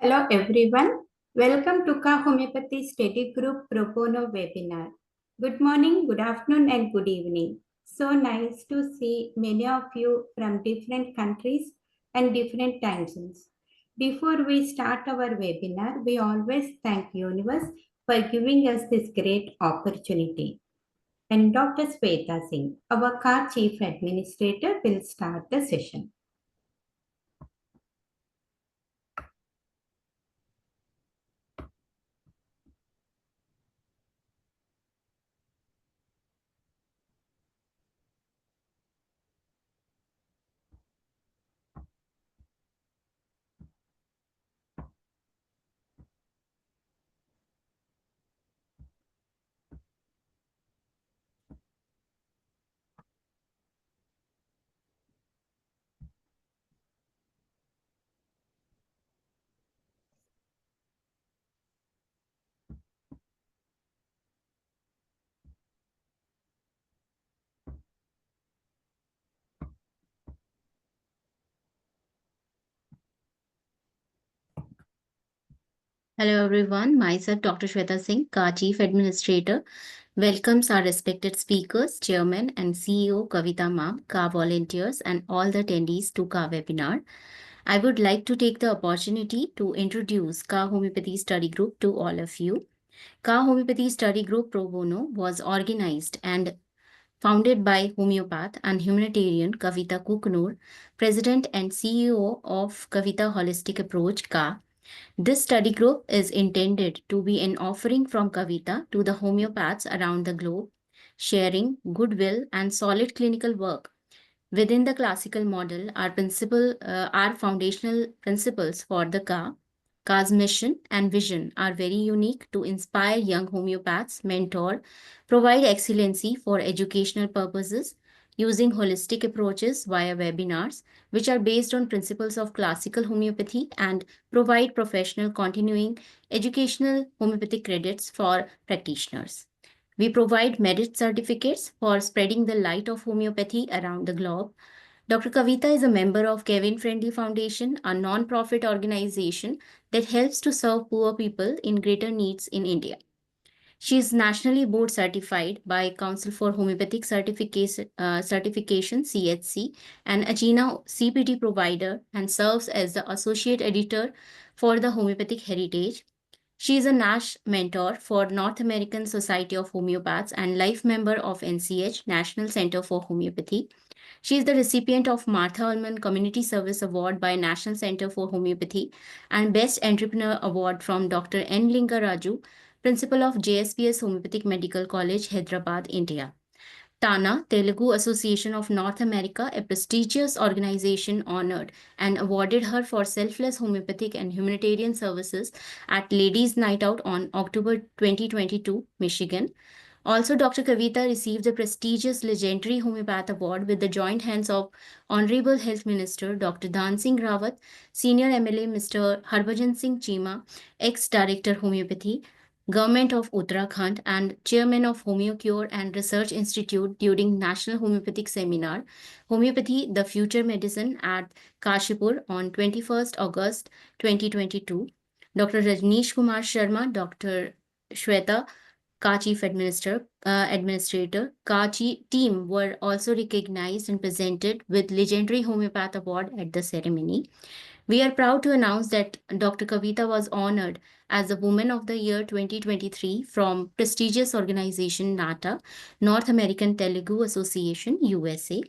Hello everyone. Welcome to Ka Homeopathy Study Group Pro Bono webinar. Good morning, good afternoon and good evening. So nice to see many of you from different countries and different time zones. Before we start our webinar, we always thank Universe for giving us this great opportunity. And Dr. Sweta Singh, our Ka Chief Administrator, will start the session. Hello everyone, myself Dr. Shweta Singh, Ka Chief Administrator, welcomes our respected speakers, Chairman and CEO Kavita Ma'am, Ka volunteers and all the attendees to Ka webinar. I would like to take the opportunity to introduce Ka Homeopathy Study Group to all of you. Ka Homeopathy Study Group Pro Bono was organized and founded by homeopath and humanitarian Kavita Kuknur, President and CEO of Kavita Holistic Approach Ka. This study group is intended to be an offering from Kavita to the homeopaths around the globe, sharing goodwill and solid clinical work. Within the classical model, our foundational principles for the Ka's mission and vision are very unique to inspire young homeopaths, mentor, provide excellency for educational purposes, using holistic approaches via webinars, which are based on principles of classical homeopathy and provide professional continuing educational homeopathic credits for practitioners. We provide merit certificates for spreading the light of homeopathy around the globe. Dr. Kavita is a member of Kevin Friendly Foundation, a non-profit organization that helps to serve poor people in greater needs in India. She is nationally board certified by Council for Homeopathic Certification CHC and Agena CPT provider and serves as the associate editor for the Homeopathic Heritage. She is a NASH mentor for North American Society of Homeopaths and life member of NCH, National Center for Homeopathy. She is the recipient of Martha Ullman Community Service Award by National Center for Homeopathy and Best Entrepreneur Award from Dr. N. Linga Raju, Principal of JSPS Homeopathic Medical College, Hyderabad, India. TANA, Telugu Association of North America, a prestigious organization, honored and awarded her for selfless homeopathic and humanitarian services at Ladies' Night Out on October 2022, Michigan. Also, Dr. Kavita received the prestigious Legendary Homeopath Award with the joint hands of Honorable Health Minister Dr. Dhan Singh Rawat, Senior MLA Mr. Harbhajan Singh Cheema, ex-Director Homeopathy, Government of Uttarakhand, and Chairman of Homeo Cure and Research Institute during National Homeopathic Seminar, Homeopathy, the Future Medicine at Kashipur on 21st August 2022. Dr. Rajneesh Kumar Sharma, Dr. Shweta, Ka Chief Administrator, Ka team were also recognized and presented with Legendary Homeopath Award at the ceremony. We are proud to announce that Dr. Kavita was honored as the Woman of the Year 2023 from prestigious organization NATA, North American Telugu Association, USA.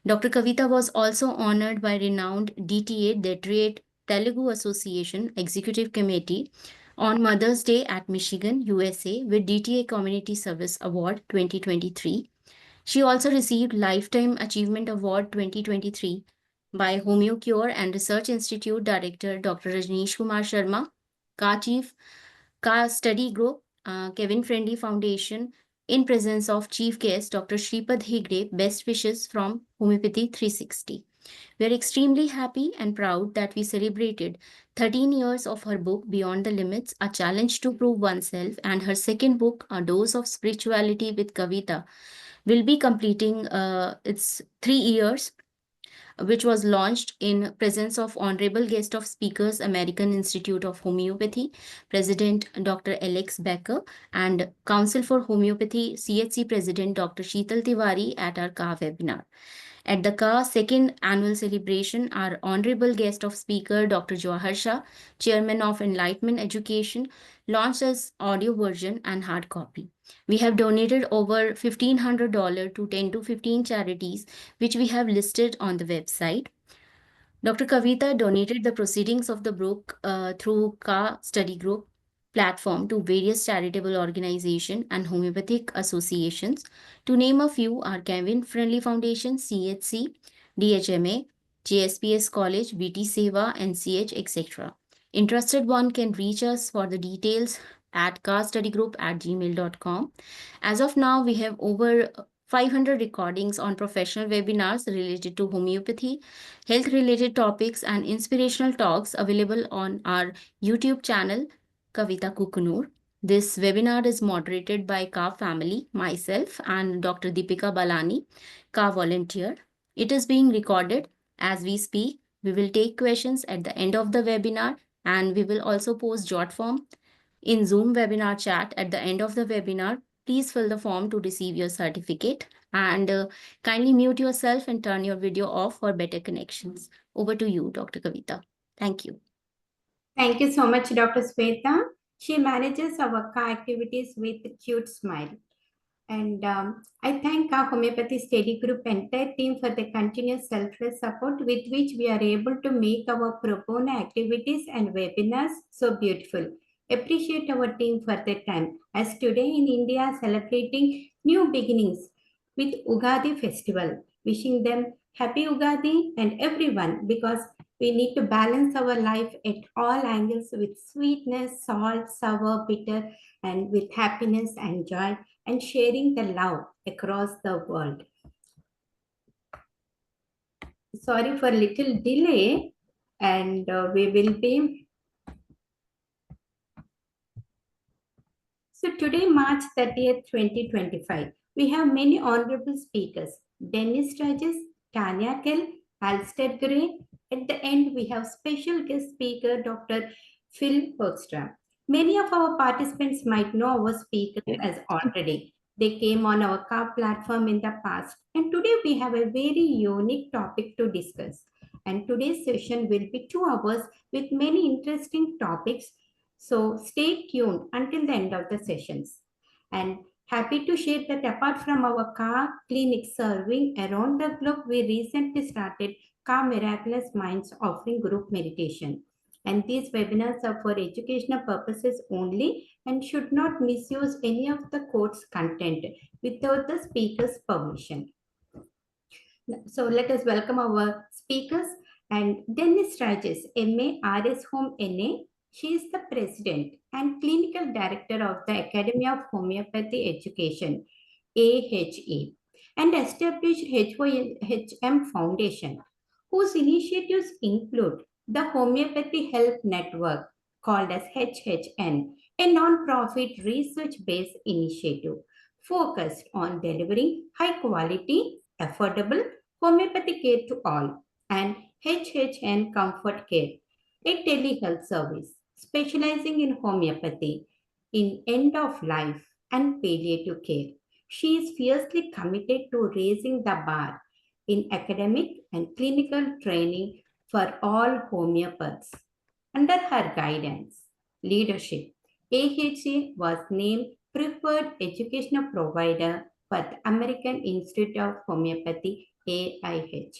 Dr. Kavita was also honored by renowned DTA, Detroit Telugu Association Executive Committee on Mother's Day at Michigan, USA with DTA Community Service Award 2023. She also received Lifetime Achievement Award 2023 by Homeo Cure and Research Institute Director Dr. Rajneesh Kumar Sharma, Ka Chief, Ka Study Group, Kevin Friendly Foundation, in presence of Chief Guest Dr. Shripad Hegde, Best Wishes from Homeopathy 360. We are extremely happy and proud that we celebrated 13 years of her book, Beyond the Limits, A Challenge to Prove Oneself, and her second book, A Dose of Spirituality with Kavita, will be completing its 3 years. which was launched in presence of Honorable Guest of Speakers, American Institute of Homeopathy, President Dr. Alex Becker, and Council for Homeopathy, CHC President Dr. Sheetal Tiwari at our KA webinar. At the KA second annual celebration, our honorable guest of speaker, Dr. Jawahar Shah, Chairman of Enlightenment Education, launched as audio version and hard copy. We have donated over $1,500 to 10 to 15 charities, which we have listed on the website. Dr. Kavita donated the proceedings of the book through KA Study Group platform to various charitable organizations and homeopathic associations. To name a few are Kevin Friendly Foundation, CHC, DHMA, JSPS College, BT Seva, NCH, etc. Interested one can reach us for the details at kastudygroup@gmail.com. As of now, we have over 500 recordings on professional webinars related to homeopathy, health-related topics, and inspirational talks available on our YouTube channel, Kavita Kukunur. This webinar is moderated by KA family, myself, and Dr. Deepika Balani, KA volunteer. It is being recorded as we speak. We will take questions at the end of the webinar, and we will also post jot form in Zoom webinar chat at the end of the webinar. Please fill the form to receive your certificate, and kindly mute yourself and turn your video off for better connections. Over to you, Dr. Kavita. Thank you. Thank you so much, Dr. Sweta. She manages our KA activities with a cute smile. And I thank our Homeopathy Study Group entire team for the continuous selfless support with which we are able to make our pro bono activities and webinars so beautiful. Appreciate our team for their time, as today in India celebrating new beginnings with Ugadi festival. Wishing them happy Ugadi and everyone, because we need to balance our life at all angles with sweetness, salt, sour, bitter, and with happiness and joy, and sharing the love across the world. Sorry for little delay, and we will be. So today, March 30th, 2025, we have many honorable speakers. Denise Straiges, Tanya Kell, Alastair Gray. At the end, we have special guest speaker, Dr. Phil Hoekstra. Many of our participants might know our speakers as already. They came on our KA platform in the past. And today we have a very unique topic to discuss. And today's session will be 2 hours with many interesting topics. So stay tuned until the end of the sessions. And happy to share that apart from our KA clinic serving around the globe, we recently started KA Miraculous Minds offering group meditation. And these webinars are for educational purposes only and should not misuse any of the course content without the speaker's permission. So let us welcome our speakers. And Denise Straiges, MA, RS Home NA. She is the president and clinical director of the Academy of Homeopathy Education, AHE, and established HOHM Foundation, whose initiatives include the Homeopathy Health Network, called as HHN, a non-profit research-based initiative focused on delivering high-quality, affordable homeopathic care to all, and HHN Comfort Care, a telehealth service specializing in homeopathy, in end-of-life and palliative care. She is fiercely committed to raising the bar in academic and clinical training for all homeopaths. Under her guidance, leadership, AHA was named preferred educational provider for the American Institute of Homeopathy, AIH,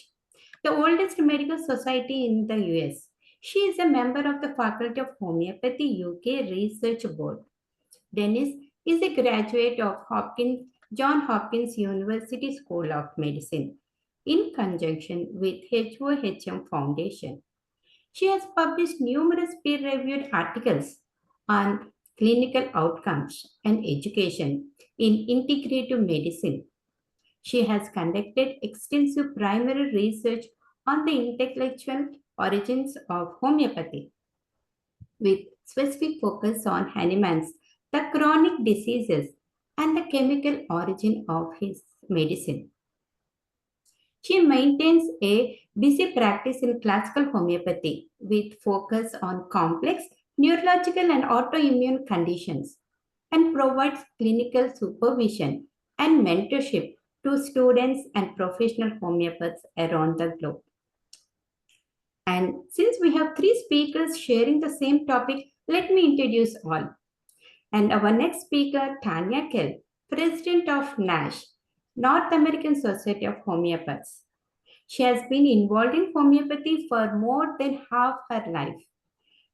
the oldest medical society in the US. She is a member of the Faculty of Homeopathy UK Research Board. Denise is a graduate of Johns Hopkins University School of Medicine in conjunction with HOHM Foundation. She has published numerous peer-reviewed articles on clinical outcomes and education in integrative medicine. She has conducted extensive primary research on the intellectual origins of homeopathy, with specific focus on Hahnemann's, the chronic diseases, and the chemical origin of his medicine. She maintains a busy practice in classical homeopathy with focus on complex neurological and autoimmune conditions and provides clinical supervision and mentorship to students and professional homeopaths around the globe. And since we have three speakers sharing the same topic, let me introduce all. And our next speaker, Tanya Kell, President of NASH, North American Society of Homeopaths. She has been involved in homeopathy for more than half her life.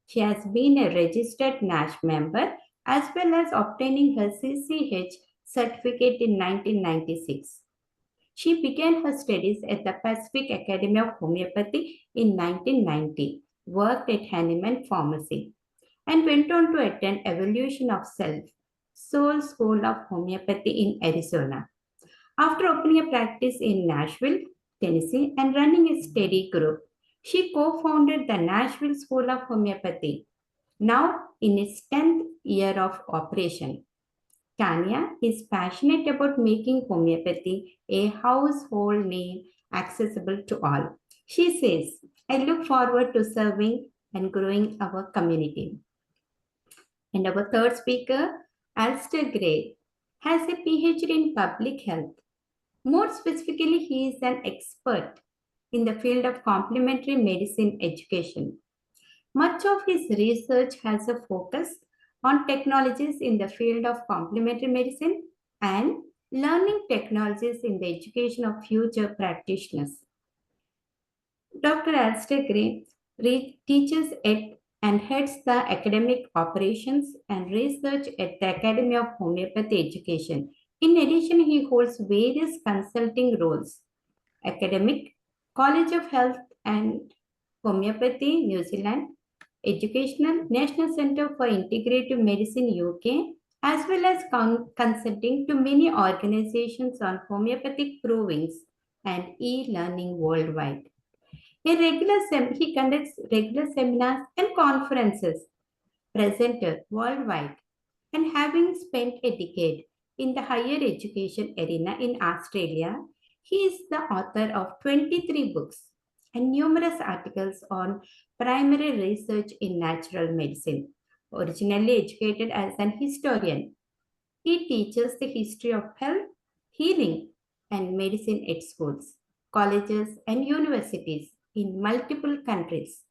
She has been a registered NASH member as well as obtaining her CCH certificate in 1996. She began her studies at the Pacific Academy of Homeopathy in 1990, worked at Hahnemann Pharmacy, and went on to attend Evolution of Self, Soul School of Homeopathy in Arizona. After opening a practice in Nashville, Tennessee, and running a steady group, she co-founded the Nashville School of Homeopathy, now in its 10th year of operation. Tanya is passionate about making homeopathy a household name accessible to all. She says, I look forward to serving and growing our community. And our third speaker, Alastair Gray, has a PhD in public health. More specifically, he is an expert in the field of complementary medicine education. Much of his research has a focus on technologies in the field of complementary medicine and learning technologies in the education of future practitioners. Dr. Alastair Gray teaches at and heads the academic operations and research at the Academy of Homeopathy Education. In addition, he holds various consulting roles: academic, College of Health and Homeopathy, New Zealand, Educational, National Centre for Integrative Medicine, UK, as well as consulting to many organizations on homeopathic provings and e-learning worldwide. He conducts regular seminars and conferences, presented worldwide, and having spent a decade in the higher education arena in Australia, he is the author of 23 books and numerous articles on primary research in natural medicine. Originally educated as an historian, he teaches the history of health, healing, and medicine at schools, colleges, and universities in multiple countries.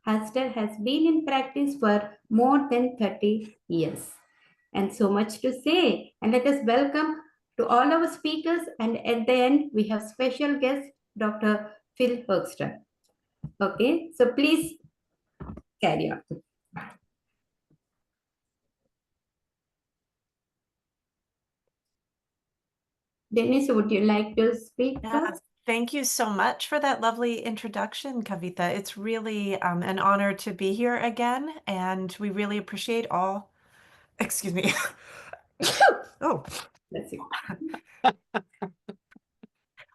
Alastair has been in practice for more than 30 years. And so much to say. And let us welcome to all our speakers. And at the end, we have special guest, Dr. Phil Hoekstra. Okay, so please carry on. Denise, would you like to speak? Thank you so much for that lovely introduction, Kavita. It's really an honor to be here again, and we really appreciate all, excuse me. Oh, That's it.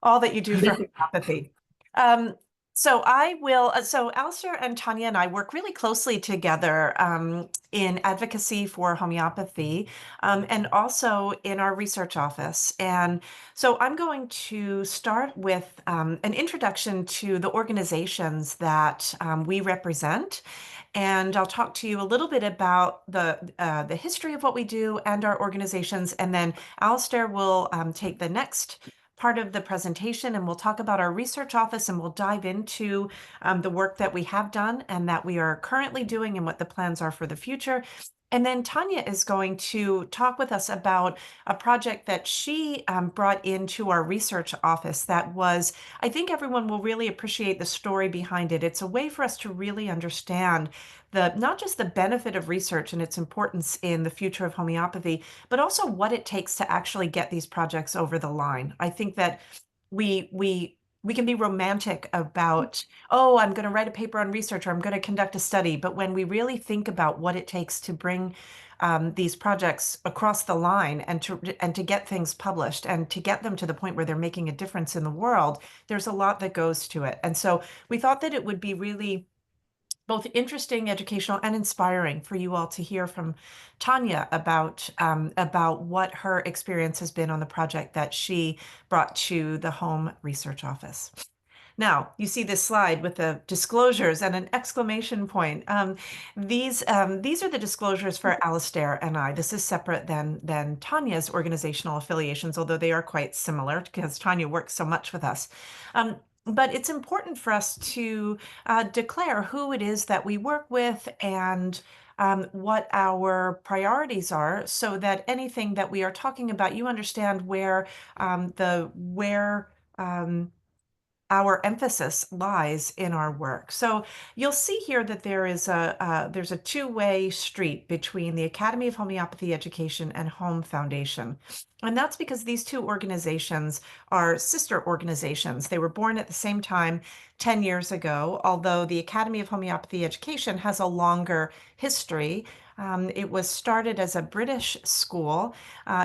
all that you do for homeopathy. So Alastair and Tanya and I work really closely together in advocacy for homeopathy and also in our research office. And so I'm going to start with an introduction to the organizations that we represent. And I'll talk to you a little bit about the history of what we do and our organizations. And then Alastair will take the next part of the presentation, and we'll talk about our research office, and we'll dive into the work that we have done and that we are currently doing and what the plans are for the future. And then Tanya is going to talk with us about a project that she brought into our research office that was, I think everyone will really appreciate the story behind it. It's a way for us to really understand not just the benefit of research and its importance in the future of homeopathy, but also what it takes to actually get these projects over the line. I think that we can be romantic about, oh, I'm going to write a paper on research or I'm going to conduct a study. But when we really think about what it takes to bring these projects across the line and to get things published and to get them to the point where they're making a difference in the world, there's a lot that goes to it. And so we thought that it would be really both interesting, educational, and inspiring for you all to hear from Tanya about what her experience has been on the project that she brought to the Home Research Office. Now, you see this slide with the disclosures and an exclamation point. These are the disclosures for Alastair and I. This is separate than Tanya's organizational affiliations, although they are quite similar because Tanya works so much with us. But it's important for us to declare who it is that we work with and what our priorities are, so that anything that we are talking about, you understand where our emphasis lies in our work. So you'll see here that there's a two-way street between the Academy of Homeopathy Education and Home Foundation. And that's because these two organizations are sister organizations. They were born at the same time 10 years ago, although the Academy of Homeopathy Education has a longer history. It was started as a British school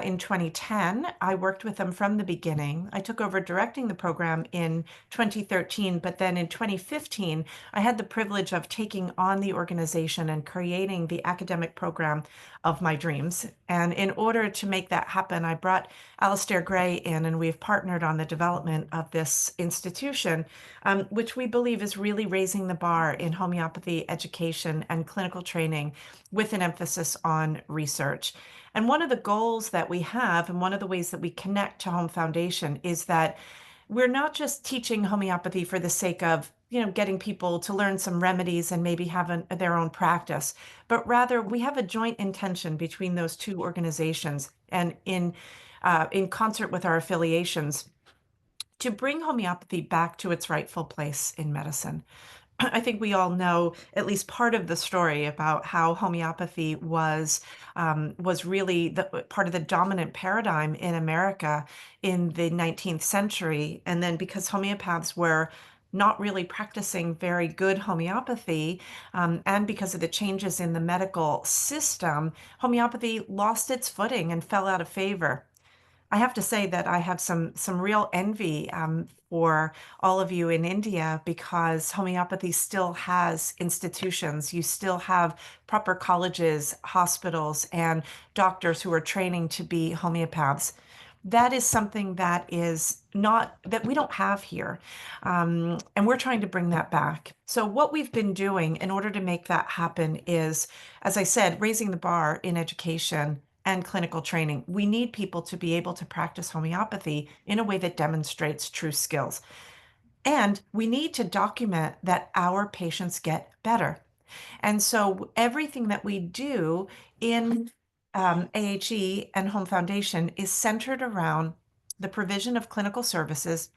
in 2010. I worked with them from the beginning. I took over directing the program in 2013, but then in 2015, I had the privilege of taking on the organization and creating the academic program of my dreams. And in order to make that happen, I brought Alastair Gray in, and we've partnered on the development of this institution, which we believe is really raising the bar in homeopathy education and clinical training with an emphasis on research. And one of the goals that we have, and one of the ways that we connect to Home Foundation, is that we're not just teaching homeopathy for the sake of, getting people to learn some remedies and maybe have their own practice, but rather we have a joint intention between those two organizations and in concert with our affiliations to bring homeopathy back to its rightful place in medicine. I think we all know at least part of the story about how homeopathy was really part of the dominant paradigm in America in the 19th century. And then because homeopaths were not really practicing very good homeopathy, and because of the changes in the medical system, homeopathy lost its footing and fell out of favor. I have to say that I have some real envy for all of you in India, because homeopathy still has institutions. You still have proper colleges, hospitals, and doctors who are training to be homeopaths. That is something that we don't have here. And we're trying to bring that back. So what we've been doing in order to make that happen is, as I said, raising the bar in education and clinical training. We need people to be able to practice homeopathy in a way that demonstrates true skills. And we need to document that our patients get better. And so everything that we do in AHE and Home Foundation is centered around the provision of clinical services,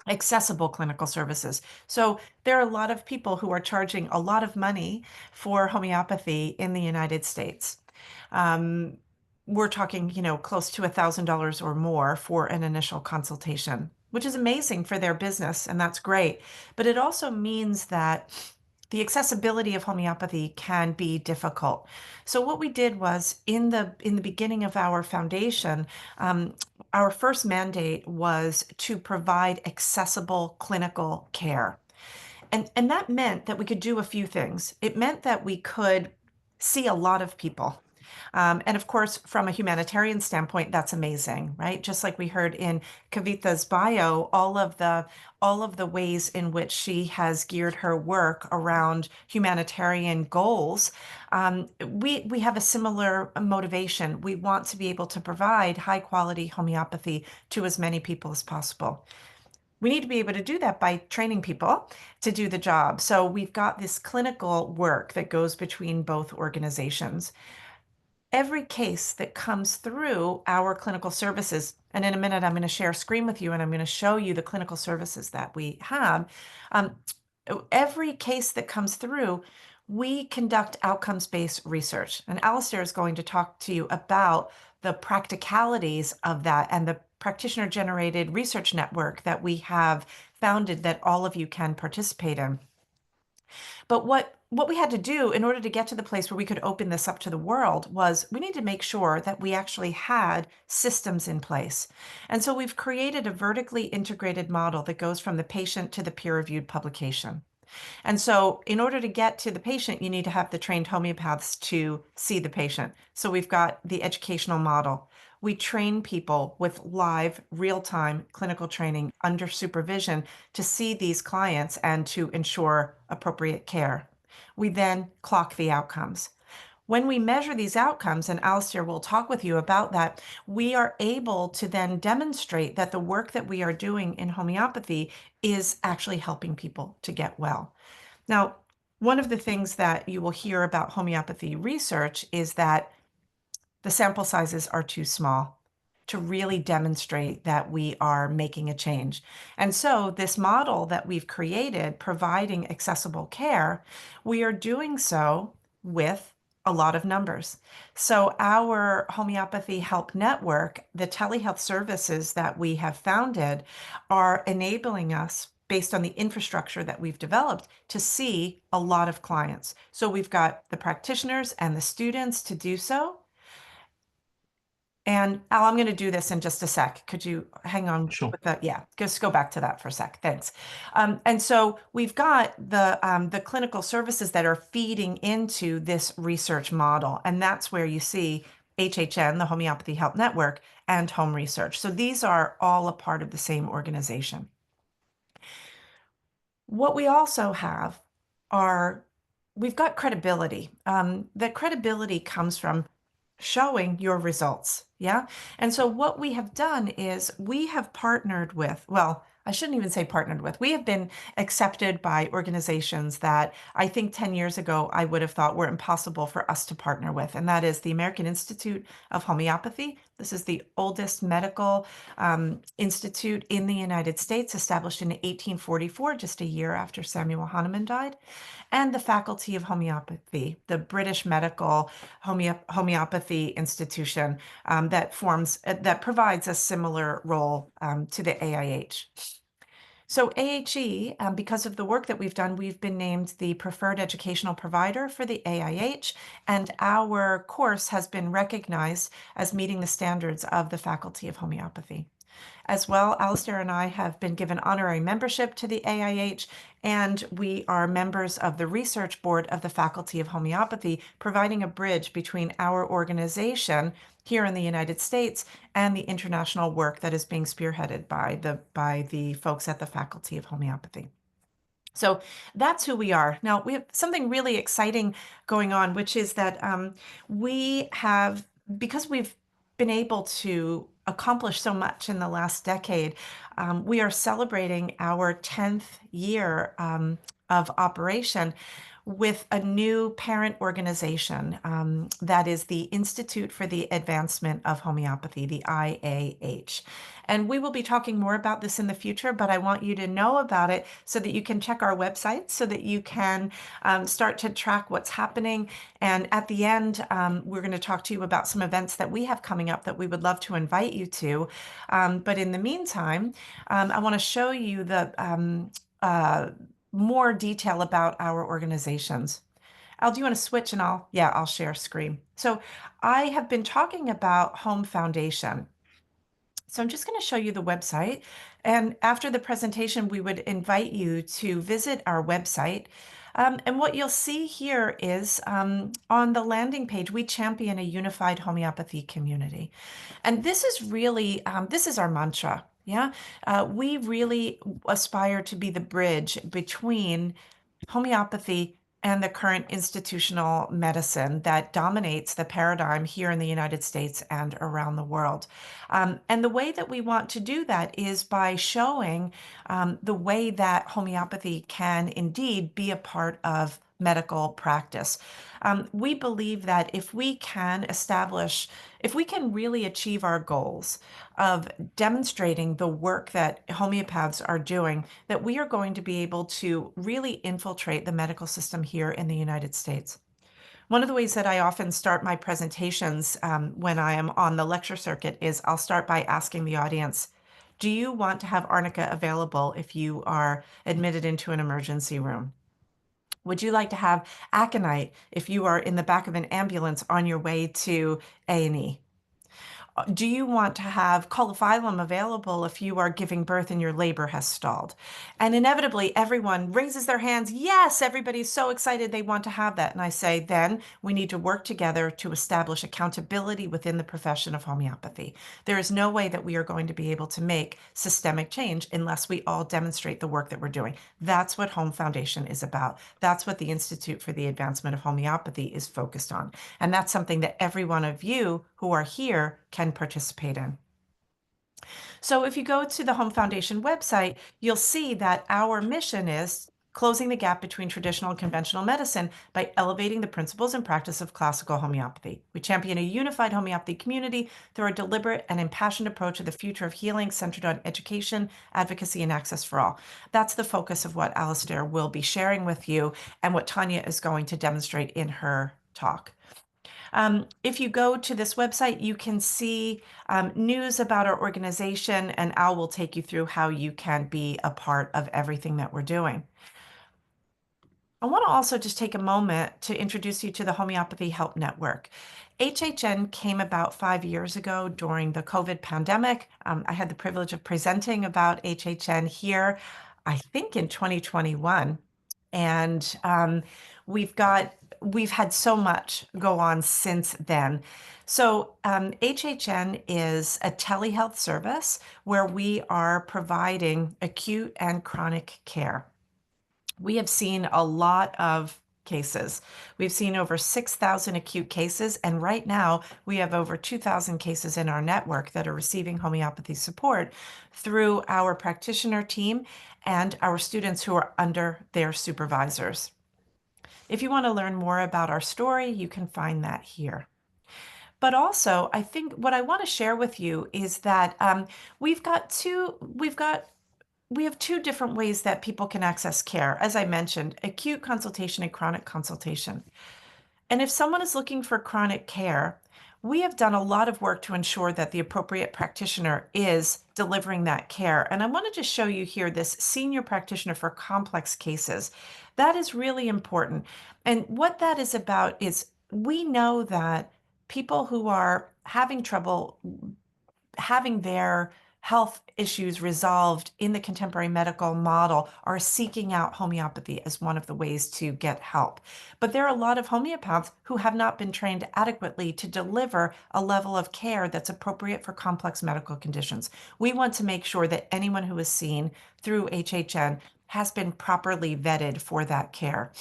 accessible clinical services. So there are a lot of people who are charging a lot of money for homeopathy in the United States. We're talking, close to $1,000 or more for an initial consultation, which is amazing for their business, and that's great. But it also means that the accessibility of homeopathy can be difficult. So what we did was, in the beginning of our foundation, our first mandate was to provide accessible clinical care. And that meant that we could do a few things. It meant that we could see a lot of people. And of course, from a humanitarian standpoint, that's amazing, right? Just like we heard in Kavita's bio, all of the ways in which she has geared her work around humanitarian goals. We have a similar motivation. We want to be able to provide high quality homeopathy to as many people as possible. We need to be able to do that by training people to do the job. So we've got this clinical work that goes between both organizations. Every case that comes through our clinical services, and in a minute I'm going to share a screen with you and I'm going to show you the clinical services that we have. Every case that comes through, we conduct outcomes-based research. And Alastair is going to talk to you about the practicalities of that and the practitioner-generated research network that we have founded that all of you can participate in. But what we had to do in order to get to the place where we could open this up to the world was we need to make sure that we actually had systems in place. And so we've created a vertically integrated model that goes from the patient to the peer-reviewed publication. And so in order to get to the patient, you need to have the trained homeopaths to see the patient. So we've got the educational model. We train people with live, real-time clinical training under supervision to see these clients and to ensure appropriate care. We then clock the outcomes. When we measure these outcomes, and Alastair will talk with you about that, we are able to then demonstrate that the work that we are doing in homeopathy is actually helping people to get well. Now, one of the things that you will hear about homeopathy research is that the sample sizes are too small to really demonstrate that we are making a change. And so this model that we've created, providing accessible care, we are doing so with a lot of numbers. So our homeopathy help network, the telehealth services that we have founded, are enabling us, based on the infrastructure that we've developed, to see a lot of clients. So we've got the practitioners and the students to do so. And Al, I'm going to do this in just a sec. Could you hang on Sure. with that? Yeah, just go back to that for a sec. Thanks. And so we've got the clinical services that are feeding into this research model. And that's where you see HHN, the Homeopathy Help Network, and home research. So these are all a part of the same organization. What we also have are, we've got credibility. The credibility comes from showing your results. Yeah. And so what we have done is we have partnered with, well, I shouldn't even say partnered with, we have been accepted by organizations that I think 10 years ago I would have thought were impossible for us to partner with. And that is the American Institute of Homeopathy. This is the oldest medical institute in the United States, established in 1844, just a year after Samuel Hahnemann died. And the Faculty of Homeopathy, the British Medical Homeopathy Institution, that provides a similar role to the AIH. So AHE, because of the work that we've done, we've been named the preferred educational provider for the AIH, and our course has been recognized as meeting the standards of the Faculty of Homeopathy. As well, Alastair and I have been given honorary membership to the AIH, and we are members of the research board of the Faculty of Homeopathy, providing a bridge between our organization here in the United States and the international work that is being spearheaded by the folks at the Faculty of Homeopathy. So that's who we are. Now, we have something really exciting going on, which is that we have, because we've been able to accomplish so much in the last decade, we are celebrating our 10th year of operation with a new parent organization that is the Institute for the Advancement of Homeopathy, the IAH. And we will be talking more about this in the future, but I want you to know about it so that you can check our website, so that you can start to track what's happening. And at the end, we're going to talk to you about some events that we have coming up that we would love to invite you to. But in the meantime, I want to show you the more detail about our organizations. Al, do you want to switch and I'll share screen. So I have been talking about Home Foundation. So I'm just going to show you the website. And after the presentation, we would invite you to visit our website. And what you'll see here is on the landing page, we champion a unified homeopathy community. And this is really, this is our mantra. Yeah, we really aspire to be the bridge between homeopathy and the current institutional medicine that dominates the paradigm here in the United States and around the world. And the way that we want to do that is by showing the way that homeopathy can indeed be a part of medical practice. We believe that if we can really achieve our goals of demonstrating the work that homeopaths are doing, that we are going to be able to really infiltrate the medical system here in the United States. One of the ways that I often start my presentations when I am on the lecture circuit is I'll start by asking the audience, do you want to have arnica available if you are admitted into an emergency room? Would you like to have aconite if you are in the back of an ambulance on your way to A&E? Do you want to have coliphylum available if you are giving birth and your labor has stalled? And inevitably, everyone raises their hands. Yes, everybody's so excited they want to have that. And I say, then we need to work together to establish accountability within the profession of homeopathy. There is no way that we are going to be able to make systemic change unless we all demonstrate the work that we're doing. That's what Home Foundation is about. That's what the Institute for the Advancement of Homeopathy is focused on. And that's something that every one of you who are here can participate in. So if you go to the Home Foundation website, you'll see that our mission is closing the gap between traditional and conventional medicine by elevating the principles and practice of classical homeopathy. We champion a unified homeopathy community through our deliberate and impassioned approach to the future of healing centered on education, advocacy, and access for all. That's the focus of what Alastair will be sharing with you and what Tanya is going to demonstrate in her talk. If you go to this website, you can see news about our organization, and Al will take you through how you can be a part of everything that we're doing. I want to also just take a moment to introduce you to the Homeopathy Help Network. HHN came about 5 years ago during the COVID pandemic. I had the privilege of presenting about HHN here, I think in 2021. And we've had so much go on since then. So HHN is a telehealth service where we are providing acute and chronic care. We have seen a lot of cases. We've seen over 6,000 acute cases, and right now we have over 2,000 cases in our network that are receiving homeopathy support through our practitioner team and our students who are under their supervisors. If you want to learn more about our story, you can find that here. But also, I think what I want to share with you is that we have two different ways that people can access care. As I mentioned, acute consultation and chronic consultation. And if someone is looking for chronic care, we have done a lot of work to ensure that the appropriate practitioner is delivering that care. And I want to just show you here this senior practitioner for complex cases. That is really important. And what that is about is we know that people who are having trouble having their health issues resolved in the contemporary medical model are seeking out homeopathy as one of the ways to get help. But there are a lot of homeopaths who have not been trained adequately to deliver a level of care that's appropriate for complex medical conditions. We want to make sure that anyone who is seen through HHN has been properly vetted for that care.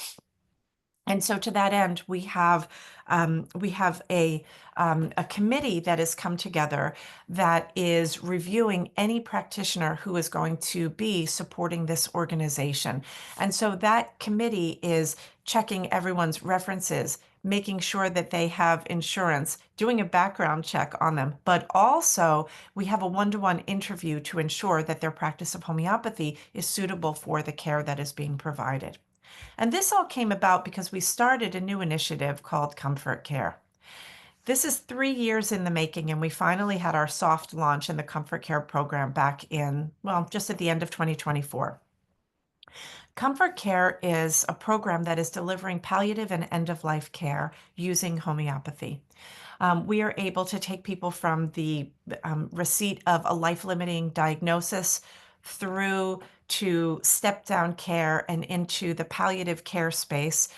And so to that end, we have a committee that has come together that is reviewing any practitioner who is going to be supporting this organization. And so that committee is checking everyone's references, making sure that they have insurance, doing a background check on them, but also we have a one-to-one interview to ensure that their practice of homeopathy is suitable for the care that is being provided. And this all came about because we started a new initiative called Comfort Care. This is 3 years in the making, and we finally had our soft launch in the Comfort Care program back in, well, just at the end of 2024. Comfort Care is a program that is delivering palliative and end-of-life care using homeopathy. We are able to take people from the receipt of a life-limiting diagnosis through to step-down care and into the palliative care space,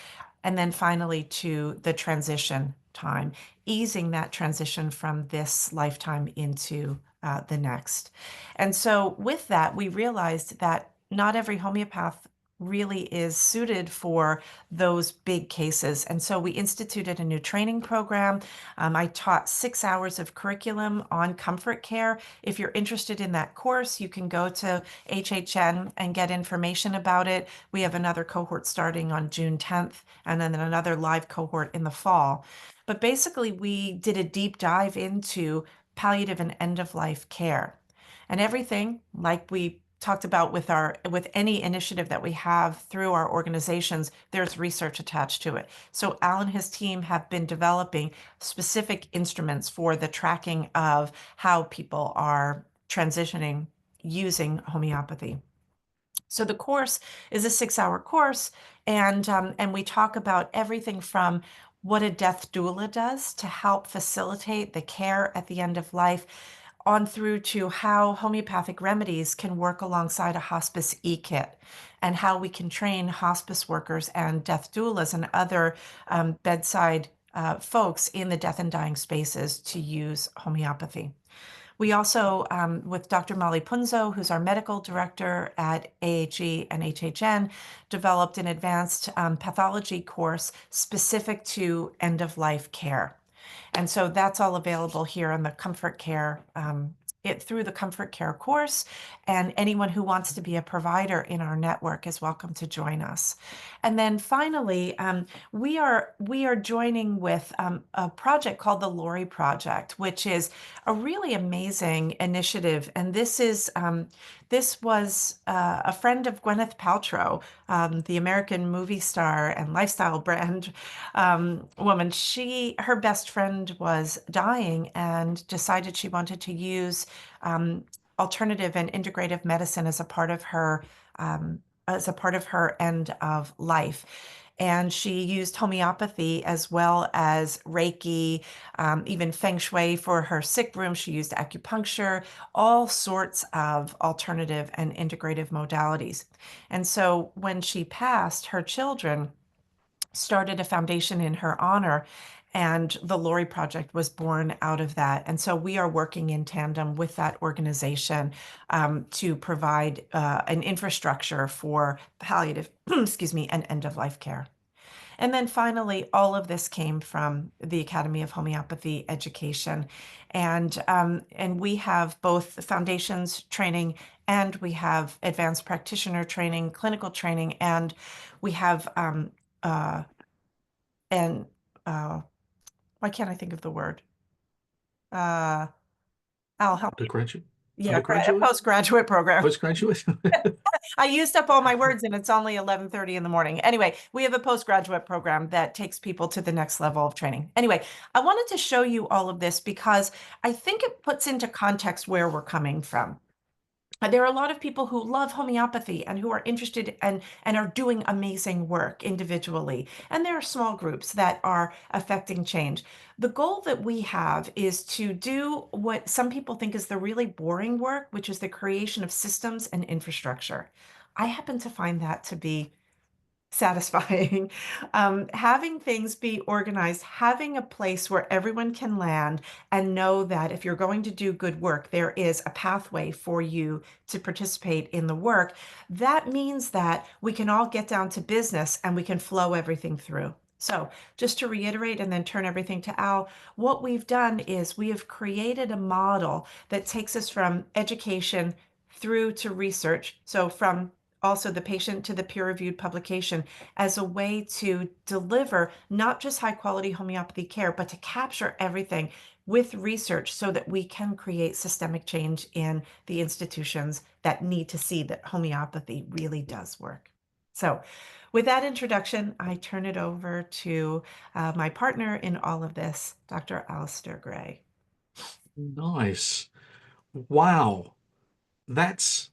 and then finally to the transition time, easing that transition from this lifetime into the next. And so with that, we realized that not every homeopath really is suited for those big cases. And so we instituted a new training program. I taught 6 hours of curriculum on comfort care. If you're interested in that course, you can go to HHN and get information about it. We have another cohort starting on June 10th, and then another live cohort in the fall. But basically, we did a deep dive into palliative and end-of-life care. And everything, like we talked about with any initiative that we have through our organizations, there's research attached to it. So Al and his team have been developing specific instruments for the tracking of how people are transitioning using homeopathy. So the course is a 6-hour course, and we talk about everything from what a death doula does to help facilitate the care at the end of life, on through to how homeopathic remedies can work alongside a hospice e-kit, and how we can train hospice workers and death doulas and other bedside folks in the death and dying spaces to use homeopathy. We also, with Dr. Molly Punzo, who's our medical director at AHE and HHN, developed an advanced pathology course specific to end-of-life care. And so that's all available here on the Comfort Care, through the Comfort Care course, and anyone who wants to be a provider in our network is welcome to join us. And then finally, we are joining with a project called the Lori Project, which is a really amazing initiative. And this was a friend of Gwyneth Paltrow, the American movie star and lifestyle brand woman. Her best friend was dying and decided she wanted to use alternative and integrative medicine as a part of her end of life. And she used homeopathy as well as Reiki, even Feng Shui for her sick room. She used acupuncture, all sorts of alternative and integrative modalities. And so when she passed, her children started a foundation in her honor, and the Lori Project was born out of that. And so we are working in tandem with that organization to provide an infrastructure for palliative, excuse me, and end-of-life care. And then finally, all of this came from the Academy of Homeopathy Education. And we have both foundations training, and we have advanced practitioner training, clinical training, and we have why can't I think of the word? Al, help me. Undergraduate? Yeah, Undergraduate? postgraduate program. Postgraduate? I used up all my words and it's only 11:30 in the morning. Anyway, we have a postgraduate program that takes people to the next level of training. Anyway, I wanted to show you all of this because I think it puts into context where we're coming from. There are a lot of people who love homeopathy and who are interested and are doing amazing work individually. And there are small groups that are affecting change. The goal that we have is to do what some people think is the really boring work, which is the creation of systems and infrastructure. I happen to find that to be satisfying. Having things be organized, having a place where everyone can land and know that if you're going to do good work, there is a pathway for you to participate in the work. That means that we can all get down to business and we can flow everything through. So just to reiterate and then turn everything to Al, what we've done is we have created a model that takes us from education through to research. So from also the patient to the peer-reviewed publication, as a way to deliver not just high-quality homeopathy care, but to capture everything with research so that we can create systemic change in the institutions that need to see that homeopathy really does work. So with that introduction, I turn it over to my partner in all of this, Dr. Alastair Gray. Nice. Wow. That's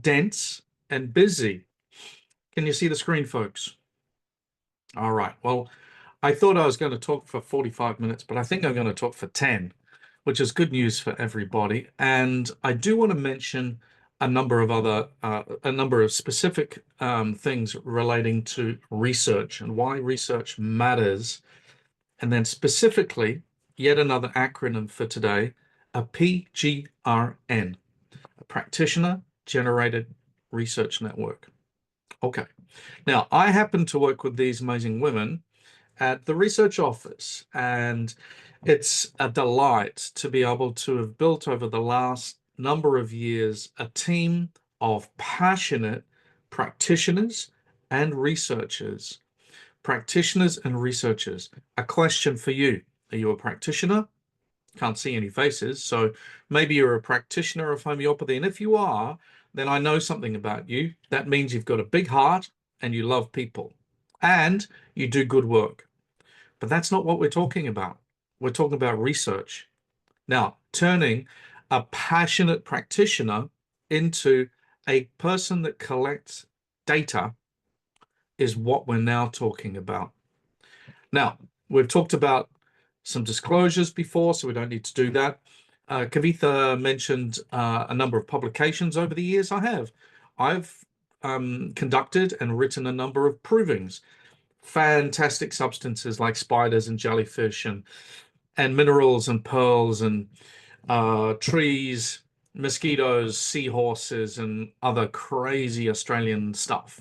dense and busy. Can you see the screen, folks? All right. Well, I thought I was going to talk for 45 minutes, but I think I'm going to talk for 10, which is good news for everybody. And I do want to mention a number of specific things relating to research and why research matters. And then specifically, yet another acronym for today, a PGRN, a Practitioner Generated Research Network. Okay. Now, I happen to work with these amazing women at the research office, and it's a delight to be able to have built over the last number of years a team of passionate practitioners and researchers. Practitioners and researchers. A question for you. Are you a practitioner? Can't see any faces, so maybe you're a practitioner of homeopathy, and if you are, then I know something about you. That means you've got a big heart and you love people and you do good work. But that's not what we're talking about. We're talking about research. Now, turning a passionate practitioner into a person that collects data is what we're now talking about. Now, We've talked about some disclosures before, so we don't need to do that. Kavitha mentioned a number of publications over the years. I've conducted and written a number of provings. Fantastic substances like spiders and jellyfish and minerals and pearls and trees, mosquitoes, seahorses, and other crazy Australian stuff.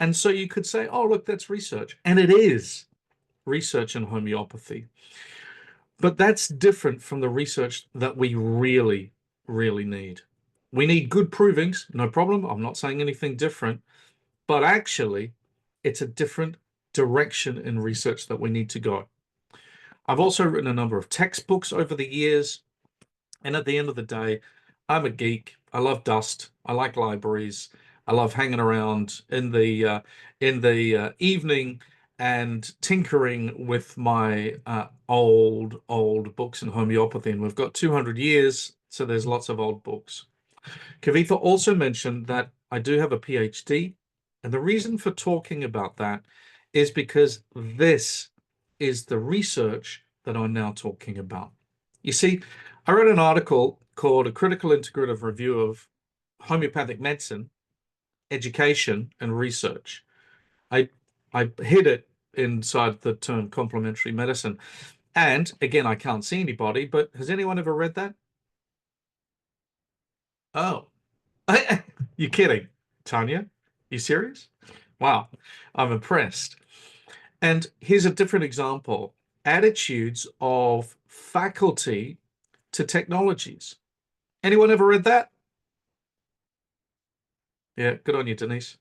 And so you could say, oh, look, that's research. And it is research in homeopathy. But that's different from the research that we really, really need. We need good provings, no problem. I'm not saying anything different, but actually it's a different direction in research that we need to go. I've also written a number of textbooks over the years. And at the end of the day, I'm a geek. I love dust. I like libraries. I love hanging around in the evening and tinkering with my old books in homeopathy. And we've got 200 years, so there's lots of old books. Kavitha also mentioned that I do have a PhD. And the reason for talking about that is because this is the research that I'm now talking about. You see, I read an article called A Critical Integrative Review of Homeopathic Medicine, Education and Research. I hid it inside the term complementary medicine. And again, I can't see anybody, but has anyone ever read that? Oh, you're kidding, Tanya? You serious? Wow, I'm impressed. And here's a different example. Attitudes of faculty to technologies. Anyone ever read that? Yeah, good on you, Denise.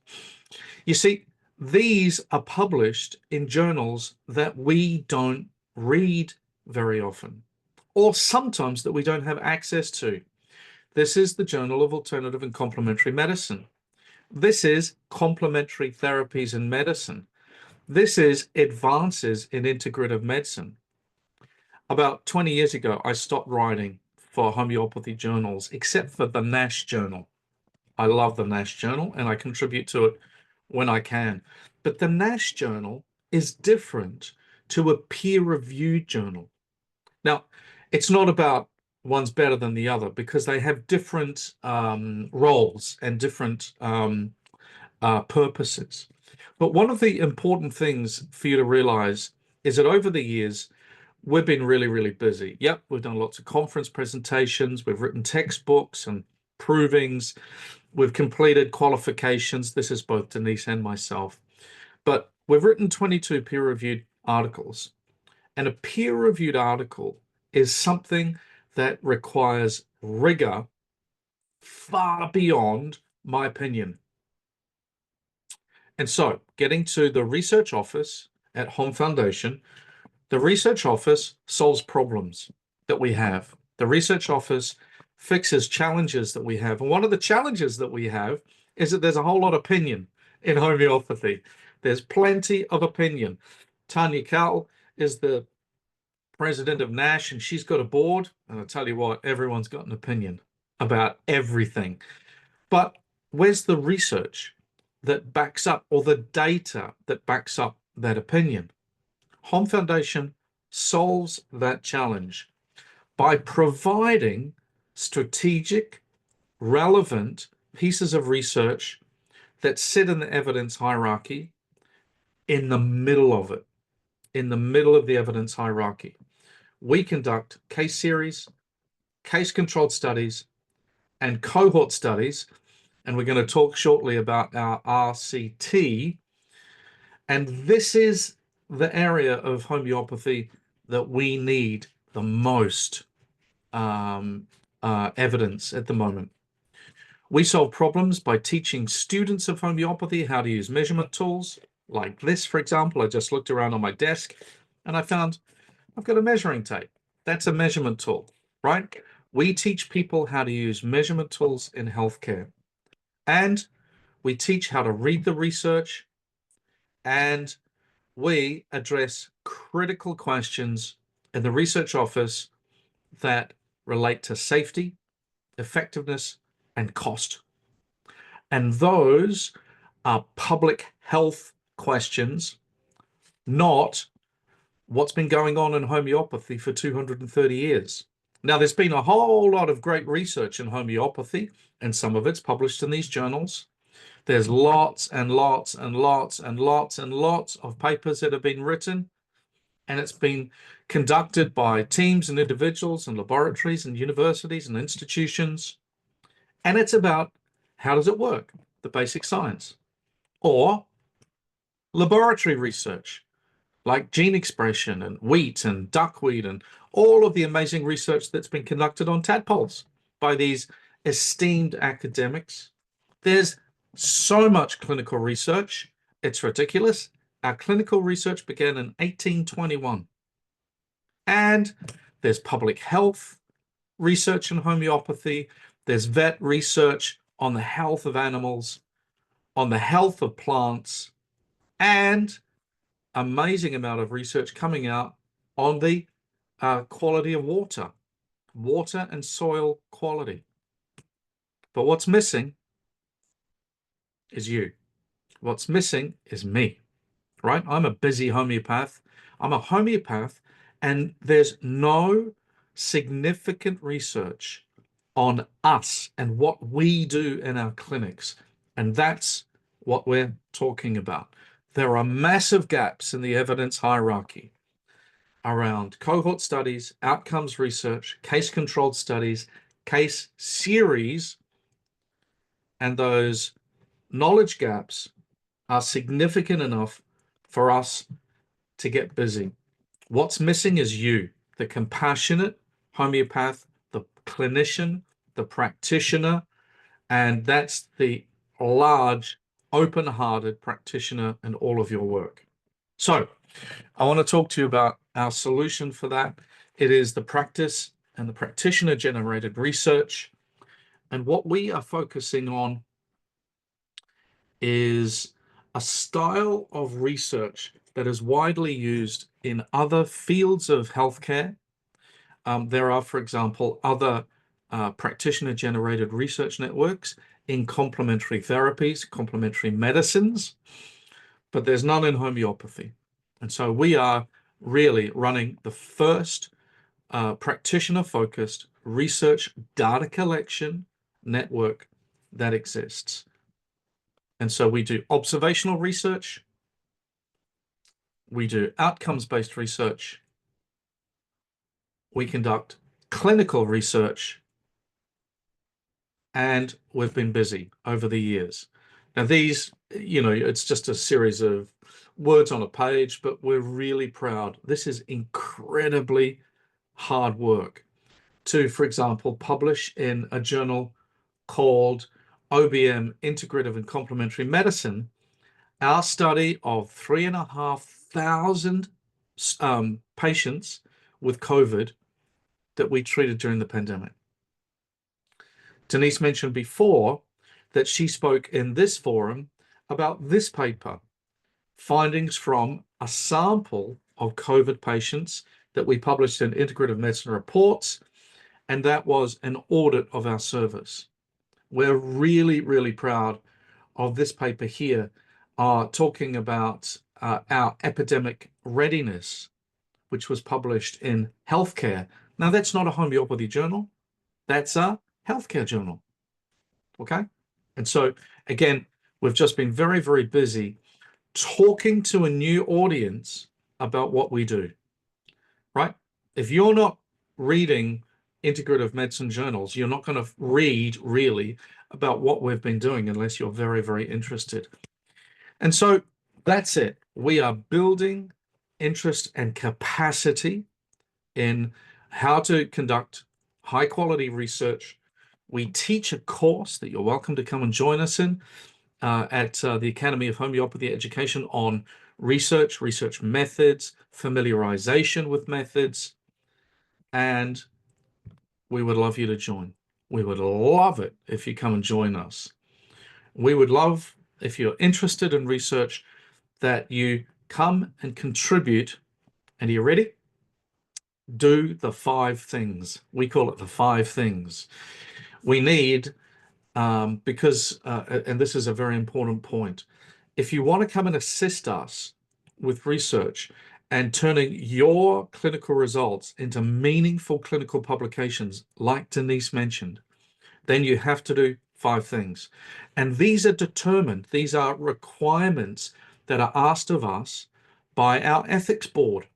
You see, these are published in journals that we don't read very often, or sometimes that we don't have access to. This is the Journal of Alternative and Complementary Medicine. This is Complementary Therapies in Medicine. This is Advances in Integrative Medicine. About 20 years ago, I stopped writing for homeopathy journals, except for the NASH Journal. I love the NASH Journal, and I contribute to it when I can. But the NASH Journal is different to a peer-reviewed journal. Now, it's not about one's better than the other, because they have different roles and different purposes. But one of the important things for you to realize is that over the years, we've been really, really busy. Yep, we've done lots of conference presentations. We've written textbooks and provings. We've completed qualifications. This is both Denise and myself. But we've written 22 peer-reviewed articles. And a peer-reviewed article is something that requires rigor far beyond my opinion. And so, getting to the research office at Home Foundation, the research office solves problems that we have. The research office fixes challenges that we have. And one of the challenges that we have is that there's a whole lot of opinion in homeopathy. There's plenty of opinion. Tanya Kell is the president of NASH, and she's got a board. And I'll tell you what, everyone's got an opinion about everything. But where's the research that backs up, or the data that backs up that opinion? Home Foundation solves that challenge by providing strategic, relevant pieces of research that sit in the evidence hierarchy in the middle of it, in the middle of the evidence hierarchy. We conduct case series, case-controlled studies, and cohort studies, and we're going to talk shortly about our RCT. And this is the area of homeopathy that we need the most evidence at the moment. We solve problems by teaching students of homeopathy how to use measurement tools like this, for example. I just looked around on my desk and I found I've got a measuring tape. That's a measurement tool, right? We teach people how to use measurement tools in healthcare. And we teach how to read the research, and we address critical questions in the research office that relate to safety, effectiveness, and cost. And those are public health questions, not what's been going on in homeopathy for 230 years. Now, there's been a whole lot of great research in homeopathy, and some of it's published in these journals. There's lots and lots and lots and lots and lots of papers that have been written, and it's been conducted by teams and individuals and laboratories and universities and institutions. And it's about how does it work, the basic science, or laboratory research, like gene expression and wheat and duckweed and all of the amazing research that's been conducted on tadpoles by these esteemed academics. There's so much clinical research, it's ridiculous. Our clinical research began in 1821. And there's public health research in homeopathy. There's vet research on the health of animals, on the health of plants, and amazing amount of research coming out on the quality of water and soil quality. But what's missing is you. What's missing is me, right? I'm a busy homeopath. I'm a homeopath, and there's no significant research on us and what we do in our clinics. And that's what we're talking about. There are massive gaps in the evidence hierarchy around cohort studies, outcomes research, case-controlled studies, case series, and those knowledge gaps are significant enough for us to get busy. What's missing is you, the compassionate homeopath, the clinician, the practitioner, and that's the large, open-hearted practitioner in all of your work. So I want to talk to you about our solution for that. It is the practice and the practitioner-generated research. And what we are focusing on is a style of research that is widely used in other fields of healthcare. There are, for example, other practitioner-generated research networks in complementary therapies, complementary medicines, but there's none in homeopathy. And so we are really running the first practitioner-focused research data collection network that exists. And so we do observational research, we do outcomes-based research, we conduct clinical research, and we've been busy over the years. Now these, it's just a series of words on a page, but we're really proud. This is incredibly hard work to, for example, publish in a journal called OBM Integrative and Complementary Medicine, our study of 3,500 patients with COVID that we treated during the pandemic. Denise mentioned before that she spoke in this forum about this paper, findings from a sample of COVID patients that we published in Integrative Medicine Reports, and that was an audit of our service. We're really, really proud of this paper here, talking about our epidemic readiness, which was published in Healthcare. Now, that's not a homeopathy journal. That's a healthcare journal, okay? And so, again, we've just been very, very busy talking to a new audience about what we do, right? If you're not reading integrative medicine journals, you're not going to read really about what we've been doing unless you're very, very interested. And so that's it. We are building interest and capacity in how to conduct high quality research. We teach a course that you're welcome to come and join us in at the Academy of Homeopathy Education on research methods, familiarization with methods, and we would love you to join. We would love it if you come and join us. We would love, if you're interested in research, that you come and contribute. And are you ready? Do the 5 things. We call it the 5 things. We need, because, and this is a very important point, if you want to come and assist us with research and turning your clinical results into meaningful clinical publications, like Denise mentioned, then you have to do 5 things. And these are determined, these are requirements that are asked of us by our ethics board.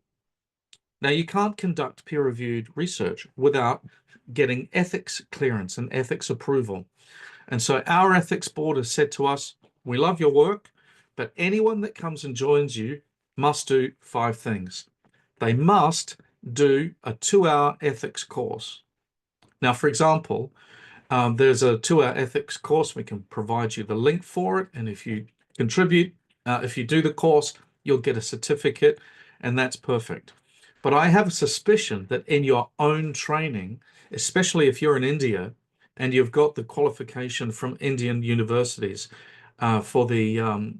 Now, you can't conduct peer-reviewed research without getting ethics clearance and ethics approval. And so our ethics board has said to us, we love your work, but anyone that comes and joins you must do 5 things. They must do a 2-hour ethics course. Now, for example, there's a 2-hour ethics course. We can provide you the link for it. And if you contribute, if you do the course, you'll get a certificate, and that's perfect. But I have a suspicion that in your own training, especially if you're in India and you've got the qualification from Indian universities for the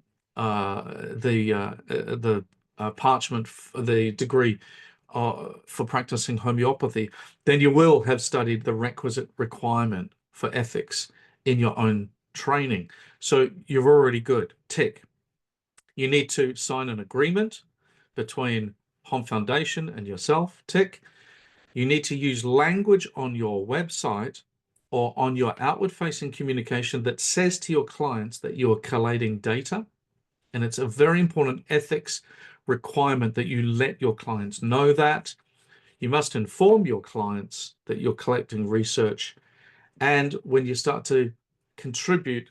parchment, the degree for practicing homeopathy, then you will have studied the requisite requirement for ethics in your own training. So you're already good. Tick. You need to sign an agreement between HOHM Foundation and yourself. Tick. You need to use language on your website or on your outward-facing communication that says to your clients that you are collating data. And it's a very important ethics requirement that you let your clients know that. You must inform your clients that you're collecting research. And when you start to contribute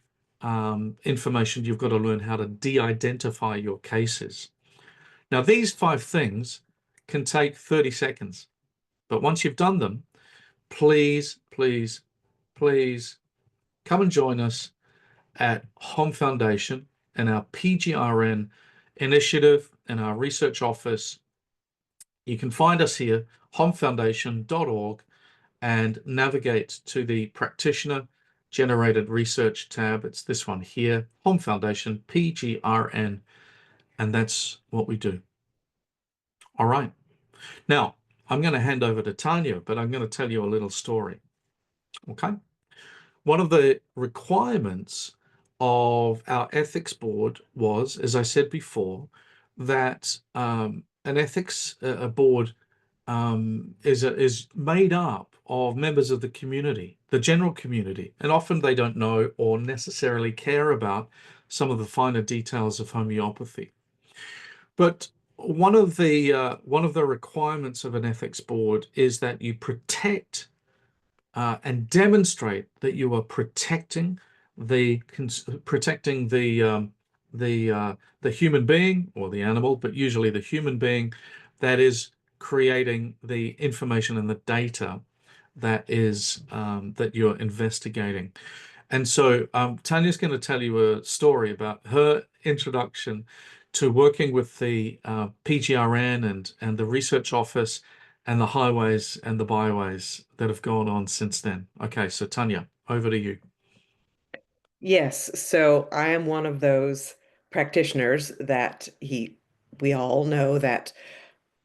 information, you've got to learn how to de-identify your cases. Now, these 5 things can take 30 seconds. But once you've done them, please, please, please come and join us at HOHM Foundation and our PGRN initiative and our research office. You can find us here, homfoundation.org, and navigate to the practitioner generated research tab. It's this one here, HOHM Foundation, PGRN, and that's what we do. All right. Now, I'm going to hand over to Tanya, but I'm going to tell you a little story. Okay. One of the requirements of our ethics board was, as I said before, that an ethics board is made up of members of the community, the general community, and often they don't know or necessarily care about some of the finer details of homeopathy. But one of the requirements of an ethics board is that you protect and demonstrate that you are protecting the human being or the animal, but usually the human being that is creating the information and the data that is that you're investigating. And so Tanya's going to tell you a story about her introduction to working with the PGRN and the research office and the highways and the byways that have gone on since then. Okay, so Tanya, over to you. Yes, so I am one of those practitioners that we all know that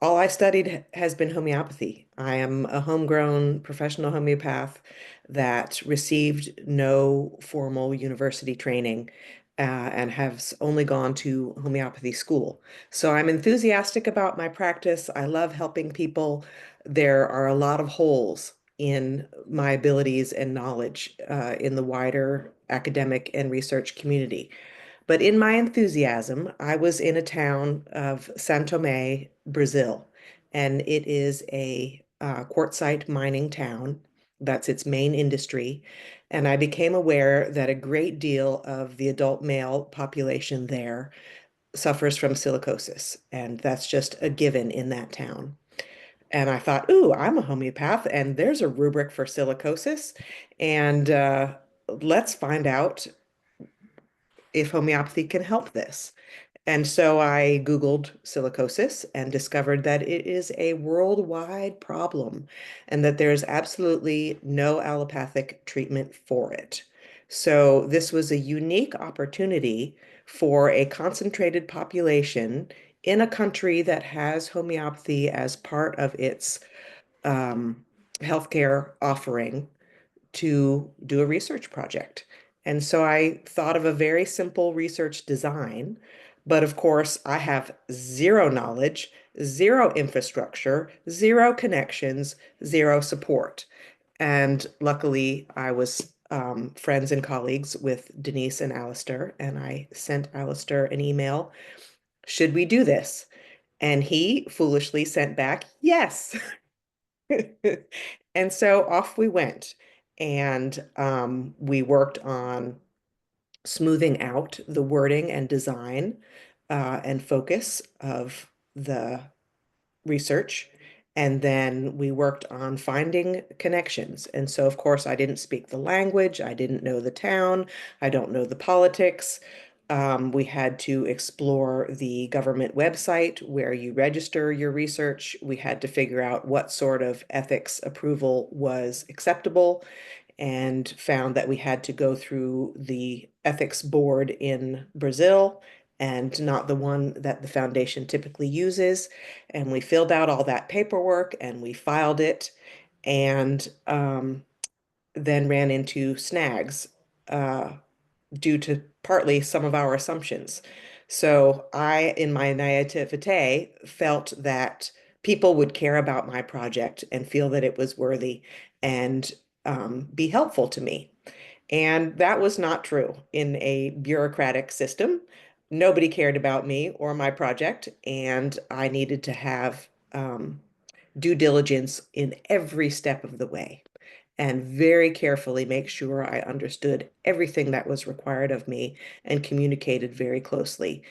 all I studied has been homeopathy. I am a homegrown professional homeopath that received no formal university training and has only gone to homeopathy school. So I'm enthusiastic about my practice. I love helping people. There are a lot of holes in my abilities and knowledge in the wider academic and research community. But in my enthusiasm, I was in a town of São Tomé, Brazil, and it is a quartzite mining town. That's its main industry. And I became aware that a great deal of the adult male population there suffers from silicosis, and that's just a given in that town. And I thought, ooh, I'm a homeopath, and there's a rubric for silicosis, and let's find out if homeopathy can help this. And so I Googled silicosis and discovered that it is a worldwide problem and that there's absolutely no allopathic treatment for it. So this was a unique opportunity for a concentrated population in a country that has homeopathy as part of its healthcare offering to do a research project. And so I thought of a very simple research design But of course, I have zero knowledge, zero infrastructure, zero connections, zero support. And luckily, I was friends and colleagues with Denise and Alastair, and I sent Alastair an email, should we do this? And he foolishly sent back, yes. And so off we went. And we worked on smoothing out the wording and design and focus of the research. And then we worked on finding connections. And so, of course, I didn't speak the language. I didn't know the town. I don't know the politics. We had to explore the government website where you register your research. We had to figure out what sort of ethics approval was acceptable, and found that we had to go through the ethics board in Brazil and not the one that the foundation typically uses. And we filled out all that paperwork and we filed it, and then ran into snags due to partly some of our assumptions. So I, in my naivete, felt that people would care about my project and feel that it was worthy and be helpful to me. And that was not true in a bureaucratic system. Nobody cared about me or my project, and I needed to have due diligence in every step of the way and very carefully make sure I understood everything that was required of me and communicated very closely,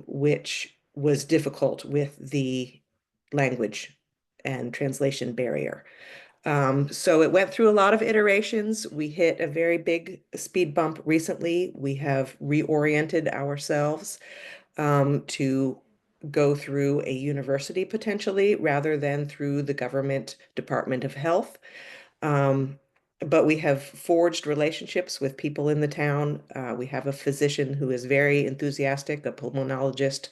which was difficult with the language and translation barrier. So it went through a lot of iterations. We hit a very big speed bump recently. We have reoriented ourselves to go through a university potentially rather than through the government Department of Health. But we have forged relationships with people in the town. We have a physician who is very enthusiastic, a pulmonologist,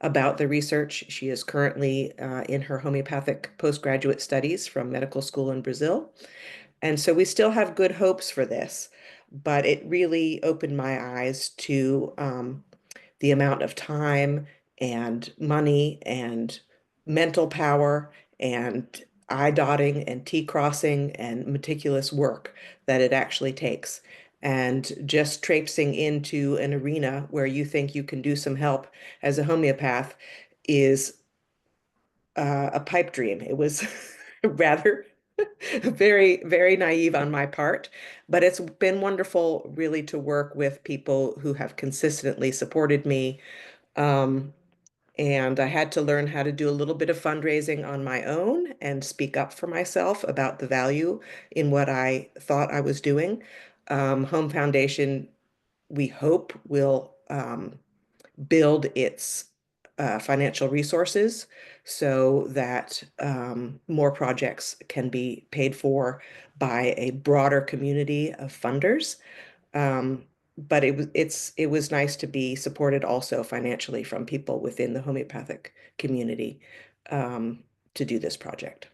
about the research. She is currently in her homeopathic postgraduate studies from medical school in Brazil. And so we still have good hopes for this, but it really opened my eyes to the amount of time and money and mental power and I dotting and T crossing and meticulous work that it actually takes. And just traipsing into an arena where you think you can do some help as a homeopath is a pipe dream. It was rather very, very naive on my part, but it's been wonderful really to work with people who have consistently supported me. And I had to learn how to do a little bit of fundraising on my own and speak up for myself about the value in what I thought I was doing. Home Foundation, we hope, will build its financial resources so that more projects can be paid for by a broader community of funders. But it was nice to be supported also financially from people within the homeopathic community to do this project.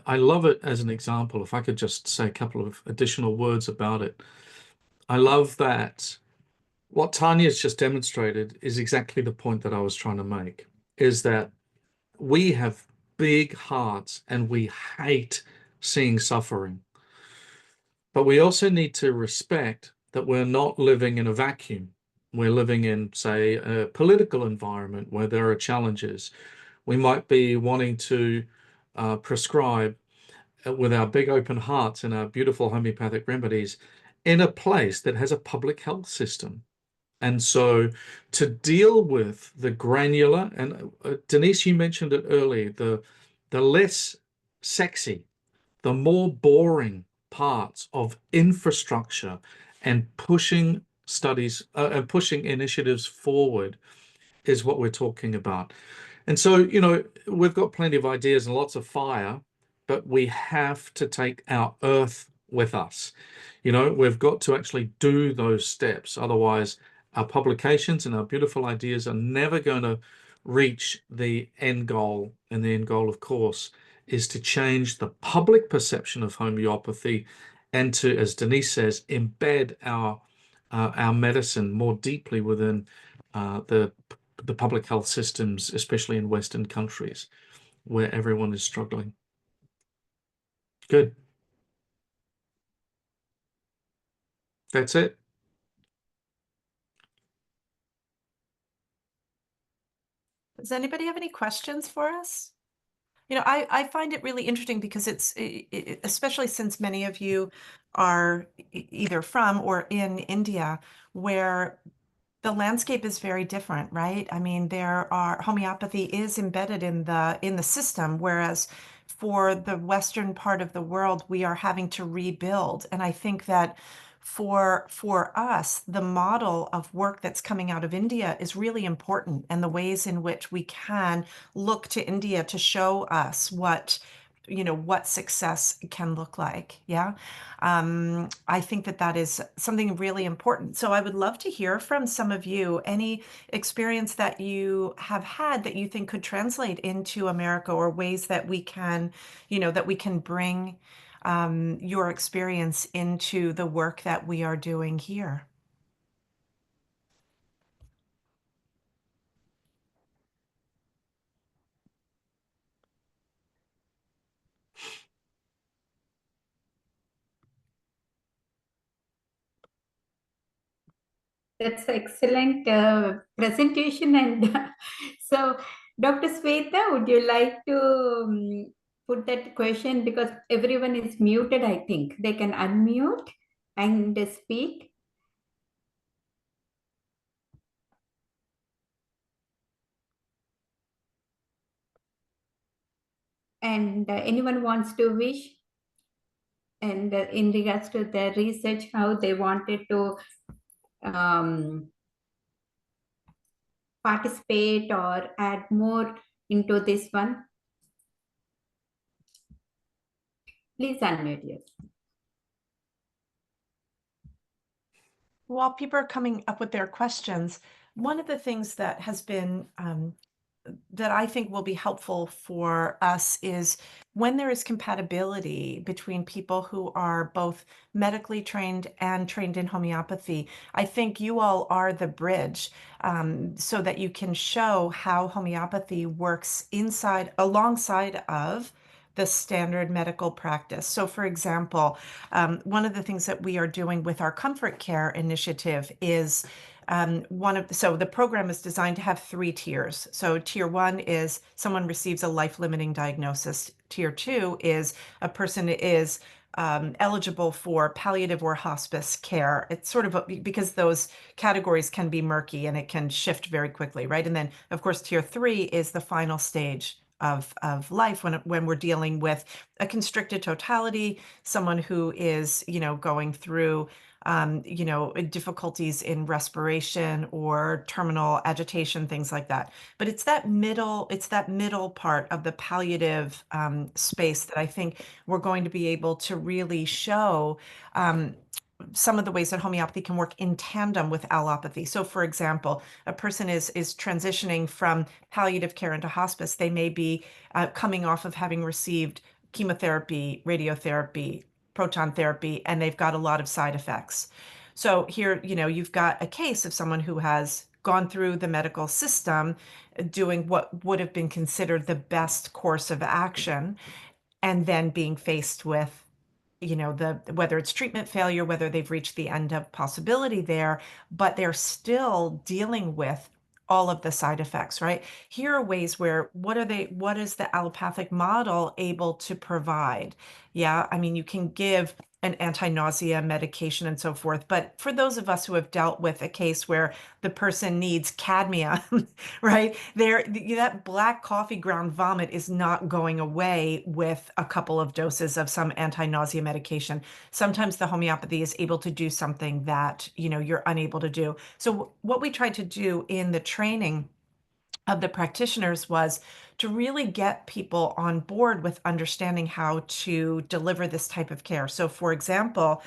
I love it as an example. If I could just say a couple of additional words about it. I love that what Tanya's just demonstrated is exactly the point that I was trying to make, is that we have big hearts and we hate seeing suffering. But we also need to respect that we're not living in a vacuum. We're living in, say, a political environment where there are challenges. We might be wanting to prescribe with our big open hearts and our beautiful homeopathic remedies in a place that has a public health system. And so to deal with the granular, and Denise, you mentioned it earlier, the less sexy, the more boring parts of infrastructure and pushing studies and pushing initiatives forward is what we're talking about. And so, you know, we've got plenty of ideas and lots of fire, but we have to take our earth with us. You know, we've got to actually do those steps. Otherwise, our publications and our beautiful ideas are never going to reach the end goal. And the end goal, of course, is to change the public perception of homeopathy and to, as Denise says, embed our medicine more deeply within the public health systems, especially in Western countries where everyone is struggling. Good. That's it. Does anybody have any questions for us? You know, I find it really interesting because especially since many of you are either from or in India, where the landscape is very different, right? I mean, homeopathy is embedded in the system, whereas for the Western part of the world, we are having to rebuild. And I think that for us, the model of work that's coming out of India is really important, and the ways in which we can look to India to show us what success can look like. Yeah. I think that is something really important. So I would love to hear from some of you, any experience that you have had that you think could translate into America, or ways that we can bring your experience into the work that we are doing here. That's excellent presentation. And so, Dr. Sweta, would you like to put that question? Because everyone is muted, I think. They can unmute and speak. And anyone wants to wish? And in regards to their research, how they wanted to participate or add more into this one, please unmute yourself. While people are coming up with their questions, one of the things that has been that I think will be helpful for us is when there is compatibility between people who are both medically trained and trained in homeopathy. I think you all are the bridge, so that you can show how homeopathy works alongside of the standard medical practice. So for example, one of the things that we are doing with our Comfort Care initiative is so the program is designed to have 3 tiers. So tier 1 is someone receives a life-limiting diagnosis. Tier 2 is a person is eligible for palliative or hospice care. It's sort of because those categories can be murky and it can shift very quickly, right? And then, of course, tier 3 is the final stage of life when we're dealing with a constricted totality, someone who is, going through difficulties in respiration or terminal agitation, things like that. But it's that middle part of the palliative space that I think we're going to be able to really show some of the ways that homeopathy can work in tandem with allopathy. So for example, a person is transitioning from palliative care into hospice. They may be coming off of having received chemotherapy, radiotherapy, proton therapy, and they've got a lot of side effects. So here, you've got a case of someone who has gone through the medical system doing what would have been considered the best course of action, and then being faced with whether it's treatment failure, whether they've reached the end of possibility there, but they're still dealing with all of the side effects, right? Here are ways where what is the allopathic model able to provide? Yeah, I mean, you can give an anti-nausea medication and so forth, but for those of us who have dealt with a case where the person needs cadmium, right? That black coffee ground vomit is not going away with a couple of doses of some anti-nausea medication. Sometimes the homeopathy is able to do something that, you're unable to do. So what we tried to do in the training of the practitioners was to really get people on board with understanding how to deliver this type of care. So for example,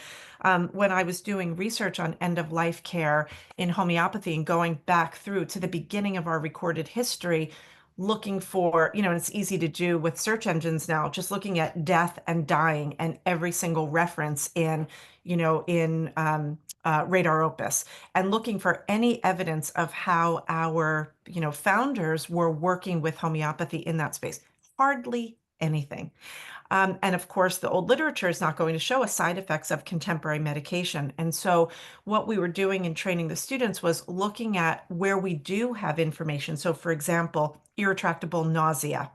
when I was doing research on end-of-life care in homeopathy and going back through to the beginning of our recorded history, looking for, and it's easy to do with search engines now, just looking at death and dying and every single reference in Radar Opus, and looking for any evidence of how our, founders were working with homeopathy in that space. Hardly anything. And of course, the old literature is not going to show us side effects of contemporary medication. And so what we were doing in training the students was looking at where we do have information. So for example, irretractable nausea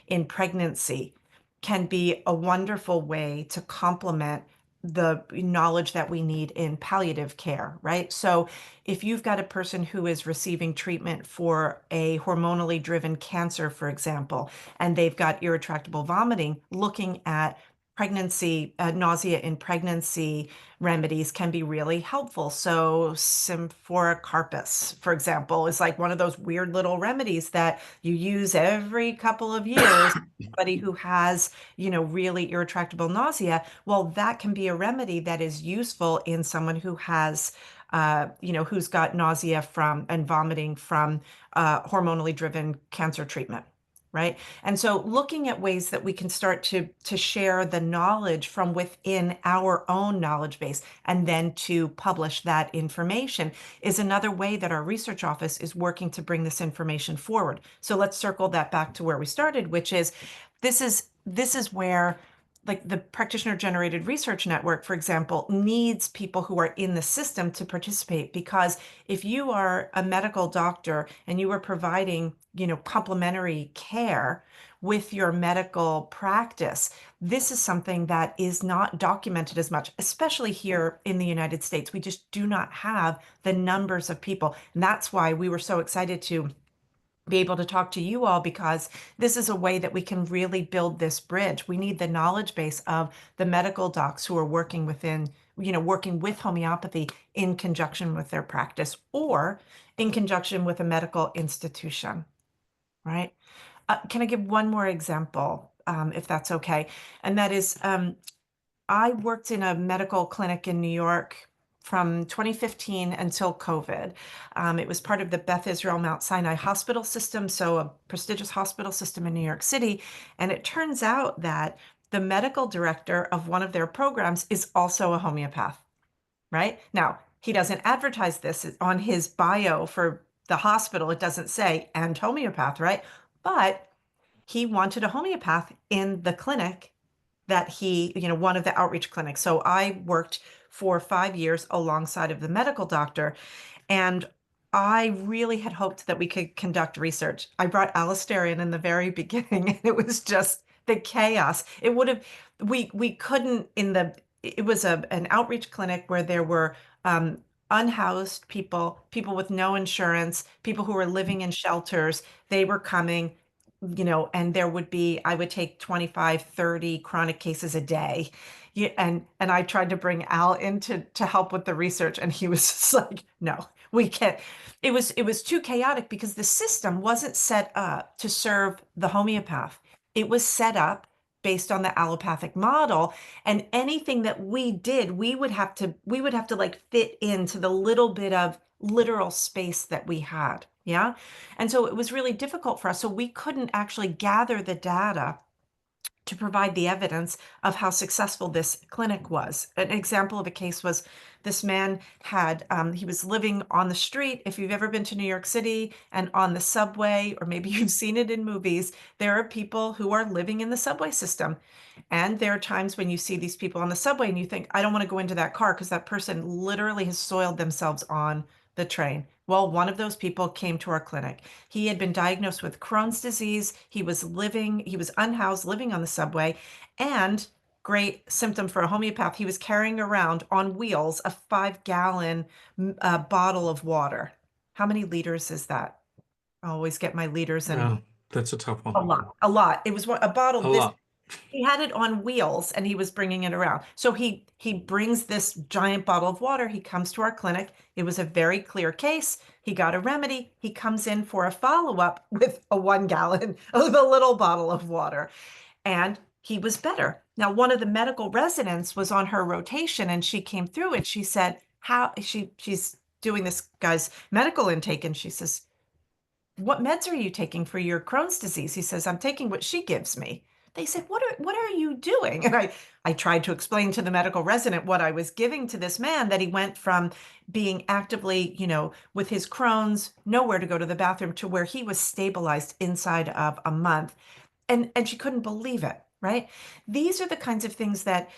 in pregnancy can be a wonderful way to complement the knowledge that we need in palliative care, right? So if you've got a person who is receiving treatment for a hormonally driven cancer, for example, and they've got irretractable vomiting, looking at pregnancy, nausea in pregnancy remedies can be really helpful. So Symphora carpus, for example, is like one of those weird little remedies that you use every couple of years. Somebody who has, really irretractable nausea, well, that can be a remedy that is useful in someone who has, who's got nausea from and vomiting from hormonally driven cancer treatment. Right. And so looking at ways that we can start to share the knowledge from within our own knowledge base and then to publish that information is another way that our research office is working to bring this information forward. So let's circle that back to where we started, which is this is where, like, the practitioner generated research network, for example, needs people who are in the system to participate, because if you are a medical doctor and you are providing, complementary care with your medical practice, this is something that is not documented as much, especially here in the United States. We just do not have the numbers of people. And that's why we were so excited to be able to talk to you all, because this is a way that we can really build this bridge. We need the knowledge base of the medical docs who are working within, working with homeopathy in conjunction with their practice or in conjunction with a medical institution, right? Can I give one more example, if that's okay? And that is, I worked in a medical clinic in New York from 2015 until COVID. It was part of the Beth Israel Mount Sinai hospital system, so a prestigious hospital system in New York City. And it turns out that the medical director of one of their programs is also a homeopath, right? Now, he doesn't advertise this on his bio for the hospital. It doesn't say, and homeopath, right? But he wanted a homeopath in the clinic that he, one of the outreach clinics. So I worked for 5 years alongside of the medical doctor, and I really had hoped that we could conduct research. I brought Alastair in the very beginning, and it was just the chaos. It would have, we couldn't it was an outreach clinic where there were unhoused people with no insurance, people who were living in shelters. They were coming, and there would be, I would take 25, 30 chronic cases a day. And I tried to bring Al in to help with the research, and he was just like, no, we can't. It was too chaotic because the system wasn't set up to serve the homeopath. It was set up based on the allopathic model, and anything that we did, we would have to like fit into the little bit of literal space that we had. Yeah. And so it was really difficult for us. So we couldn't actually gather the data to provide the evidence of how successful this clinic was. An example of a case was this man had, he was living on the street. If you've ever been to New York City and on the subway, or maybe you've seen it in movies, there are people who are living in the subway system. And there are times when you see these people on the subway and you think, I don't want to go into that car because that person literally has soiled themselves on the train. Well, one of those people came to our clinic. He had been diagnosed with Crohn's disease. He was unhoused, living on the subway, and great symptom for a homeopath, he was carrying around on wheels a 5-gallon bottle of water. How many liters is that? I always get my liters and Yeah, that's a tough one. a lot. It was a bottle. A lot. He had it on wheels and he was bringing it around. So he brings this giant bottle of water. He comes to our clinic. It was a very clear case. He got a remedy. He comes in for a follow-up with a 1 gallon of a little bottle of water, and he was better. Now, one of the medical residents was on her rotation, and she came through and she said, she's doing this guy's medical intake, and she says, what meds are you taking for your Crohn's disease? He says, I'm taking what she gives me. They said, what are you doing? And I tried to explain to the medical resident what I was giving to this man, that he went from being actively, with his Crohn's, nowhere to go to the bathroom, to where he was stabilized inside of a month. And she couldn't believe it, right? These are the kinds of things that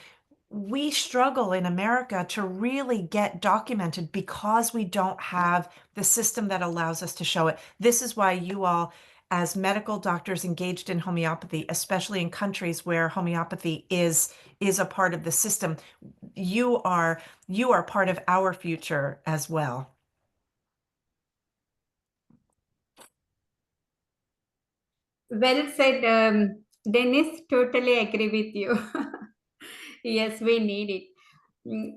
we struggle in America to really get documented, because we don't have the system that allows us to show it. This is why you all, as medical doctors engaged in homeopathy, especially in countries where homeopathy is a part of the system, you are part of our future as well. Well said, Dennis. Totally agree with you. Yes, we need it.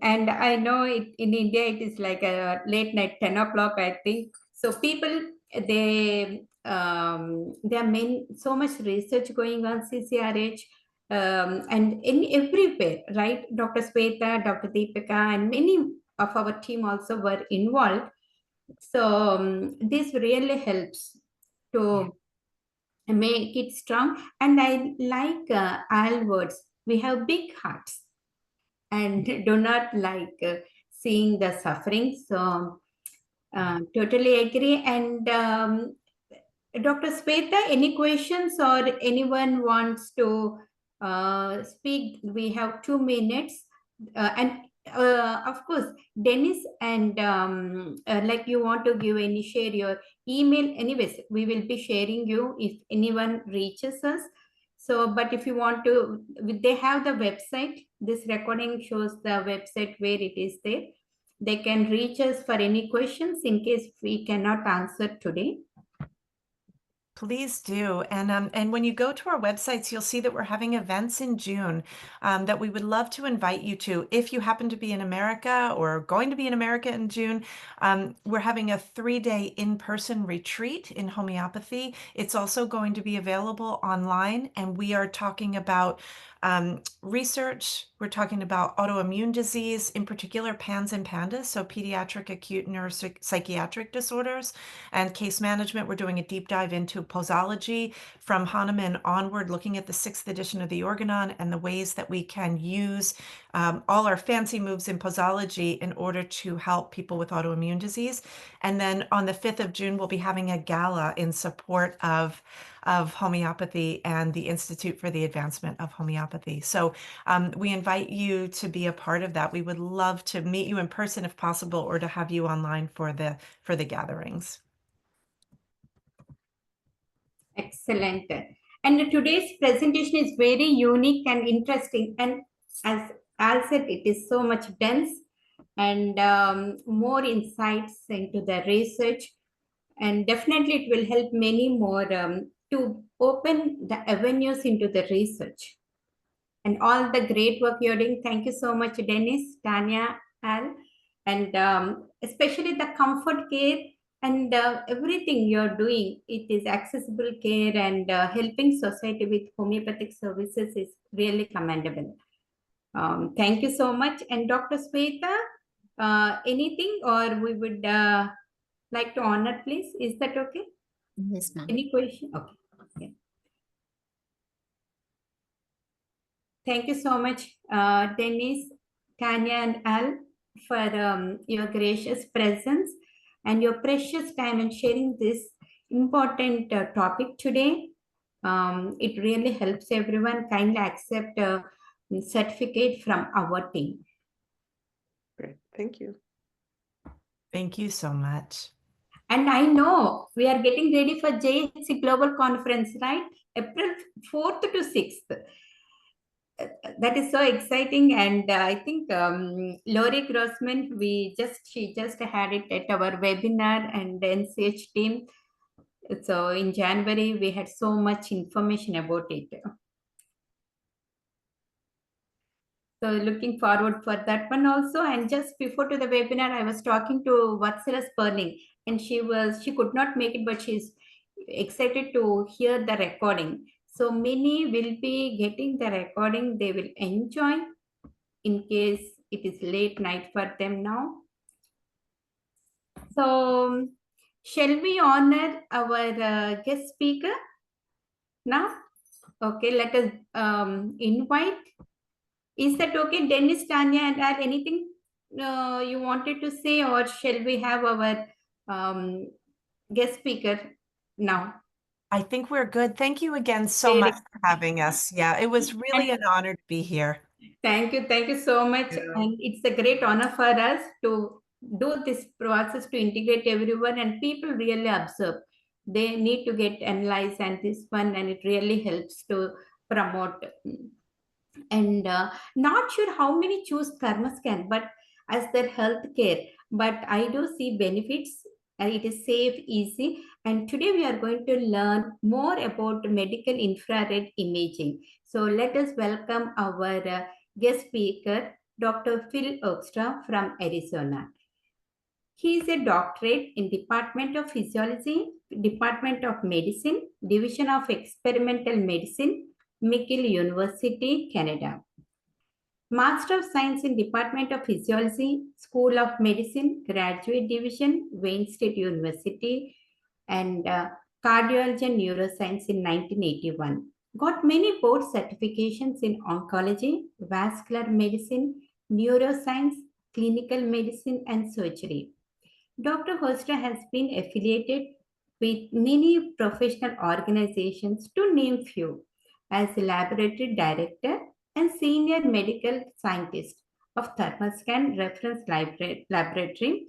And I know in India it is like a late night, 10 o'clock, I think. So people, there are so much research going on CCRH, and in everywhere, right? Dr. Sweta, Dr. Deepika, and many of our team also were involved. So this really helps to make it strong. And I like Al words. We have big hearts and do not like seeing the suffering. So totally agree. And Dr. Sweta, any questions or anyone wants to speak? We have 2 minutes. And of course, Dennis, and like you want to share your email. Anyways, we will be sharing you if anyone reaches us. So, but if you want to, they have the website. This recording shows the website where it is there. They can reach us for any questions in case we cannot answer today. Please do. And when you go to our websites, you'll see that we're having events in June that we would love to invite you to. If you happen to be in America or going to be in America in June, we're having a 3-day in-person retreat in homeopathy. It's also going to be available online, and we are talking about research. We're talking about autoimmune disease, in particular PANS and PANDAS, so pediatric acute neuropsychiatric disorders, and case management. We're doing a deep dive into posology from Hahnemann onward, looking at the 6th edition of the Organon and the ways that we can use all our fancy moves in posology in order to help people with autoimmune disease. And then on the 5th of June, we'll be having a gala in support of homeopathy and the Institute for the Advancement of Homeopathy. So we invite you to be a part of that. We would love to meet you in person if possible, or to have you online for the gatherings. Excellent. And today's presentation is very unique and interesting. And as Al said, it is so much dense and more insights into the research. And definitely it will help many more to open the avenues into the research. And all the great work you're doing. Thank you so much, Dennis, Tanya, Al, and especially the comfort care and everything you're doing. It is accessible care, and helping society with homeopathic services is really commendable. Thank you so much. And Dr. Sweta, anything, or we would like to honor, please? Is that okay? Yes, ma'am. Any question? Okay. Yeah. Thank you so much, Dennis, Tanya, and Al, for your gracious presence and your precious time in sharing this important topic today. It really helps everyone. Kindly accept a certificate from our team. Great. Thank you. Thank you so much. And I know we are getting ready for JHC Global Conference, right? April 4th to 6th. That is so exciting. And I think Lori Grossman, she just had it at our webinar, and the NCH team. So in January, we had so much information about it. So looking forward for that one also. And just before to the webinar, I was talking to Vatsala Sperling, and she could not make it, but she's excited to hear the recording. So many will be getting the recording. They will enjoy in case it is late night for them now. So Shall we honor our guest speaker now? Okay, let us invite. Is that okay, Denise, Tanya, and add anything you wanted to say, or shall we have our guest speaker now? I think we're good. Thank you again so Very much for having us. Yeah, it was really an honor to be here. Thank you so much. Yeah. And it's a great honor for us to do this process to integrate everyone, and people really observe. They need to get analyzed, and this one, and it really helps to promote. And not sure how many choose thermoscan, but as their health care. But I do see benefits. It is safe, easy. And today we are going to learn more about medical infrared imaging. So let us welcome our guest speaker, Dr. Phil Hoekstra from Arizona. He is a doctorate in Department of Physiology, Department of Medicine, Division of Experimental Medicine, McGill University, Canada. Master of Science in Department of Physiology, School of Medicine, Graduate Division, Wayne State University, and Cardiology and Neuroscience in 1981. Got many board certifications in oncology, vascular medicine, neuroscience, clinical medicine, and surgery. Dr. Hoekstra has been affiliated with many professional organizations, to name few, as laboratory director and senior medical scientist of Thermoscan Reference Laboratory,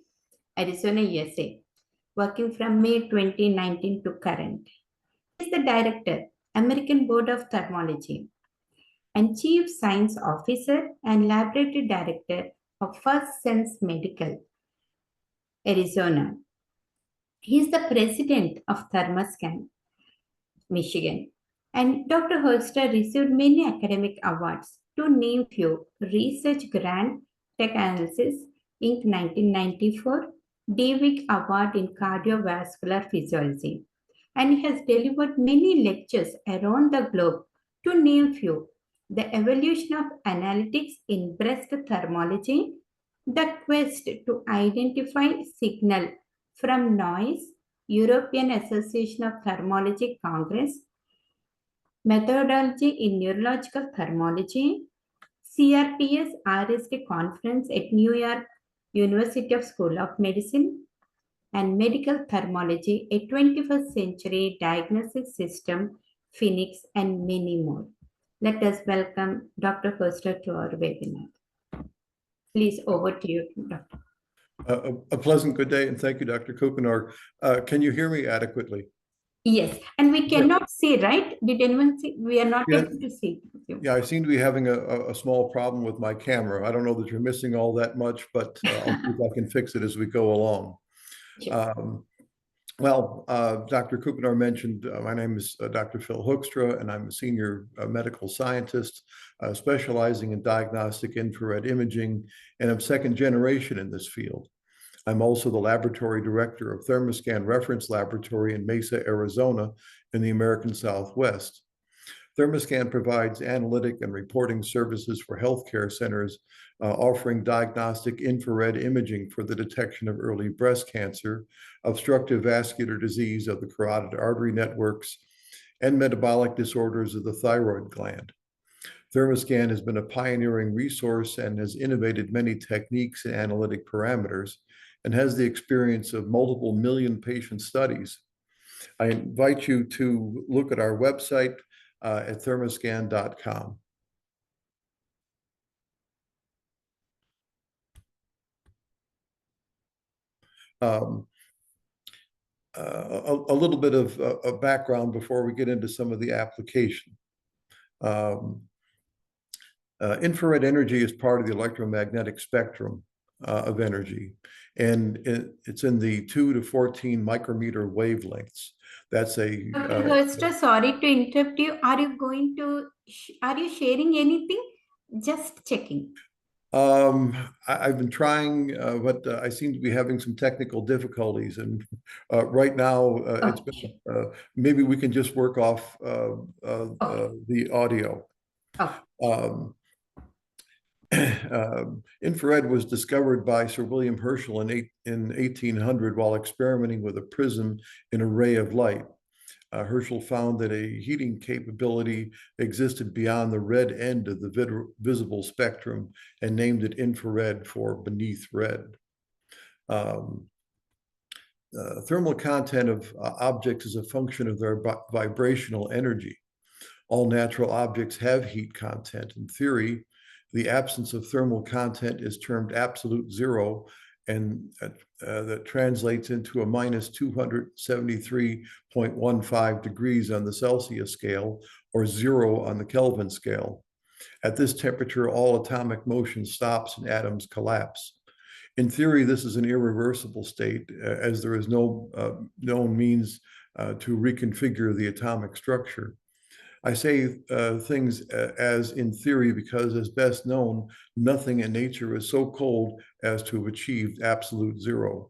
Arizona, USA, working from May 2019 to current. He is the director, American Board of Thermology, and chief science officer and laboratory director of First Sense Medical, Arizona. He is the president of Thermoscan, Michigan. And Dr. Hoekstra received many academic awards, to name few: Research Grant Tech Analysis, Inc. 1994, DeWick Award in Cardiovascular Physiology. And he has delivered many lectures around the globe, to name few: The Evolution of Analytics in Breast Thermology, The Quest to Identify Signal from Noise, European Association of Thermology Congress, Methodology in Neurological Thermology, CRTS RST Conference at New York University of School of Medicine, and Medical Thermology, a 21st Century Diagnostic System, Phoenix, and many more. Let us welcome Dr. Hoekstra to our webinar. Please, over to you, Dr. A pleasant good day, and thank you, Dr. Kopinar. Can you hear me adequately? Yes, and we cannot see, right? Did anyone see? We are not able to see you. Yeah, I seem to be having a small problem with my camera. I don't know that you're missing all that much, but I'll see if I can fix it as we go along. Sure. Dr. Kopinar mentioned my name is Dr. Phil Hoekstra, and I'm a senior medical scientist specializing in diagnostic infrared imaging, and I'm second generation in this field. I'm also the laboratory director of Thermoscan Reference Laboratory in Mesa, Arizona, in the American Southwest. Thermoscan provides analytic and reporting services for healthcare centers, offering diagnostic infrared imaging for the detection of early breast cancer, obstructive vascular disease of the carotid artery networks, and metabolic disorders of the thyroid gland. Thermoscan has been a pioneering resource and has innovated many techniques and analytic parameters, and has the experience of multiple million patient studies. I invite you to look at our website at thermoscan.com. A little bit of a background before we get into some of the application. Infrared energy is part of the electromagnetic spectrum of energy, and it's in the 2 to 14 micrometer wavelengths. That's a Dr. Hoekstra, sorry to interrupt you. Are you sharing anything? Just checking. I've been trying, but I seem to be having some technical difficulties, and right now it's been, maybe we can just work off the audio. Infrared was discovered by Sir William Herschel in 1800 while experimenting with a prism in a ray of light. Herschel found that a heating capability existed beyond the red end of the visible spectrum and named it infrared for beneath red. Thermal content of objects is a function of their vibrational energy. All natural objects have heat content. In theory, the absence of thermal content is termed absolute zero, and that translates into a minus 273.15 degrees on the Celsius scale, or zero on the Kelvin scale. At this temperature, all atomic motion stops and atoms collapse. In theory, this is an irreversible state, as there is no known means to reconfigure the atomic structure. I say things as in theory because, as best known, nothing in nature is so cold as to have achieved absolute zero.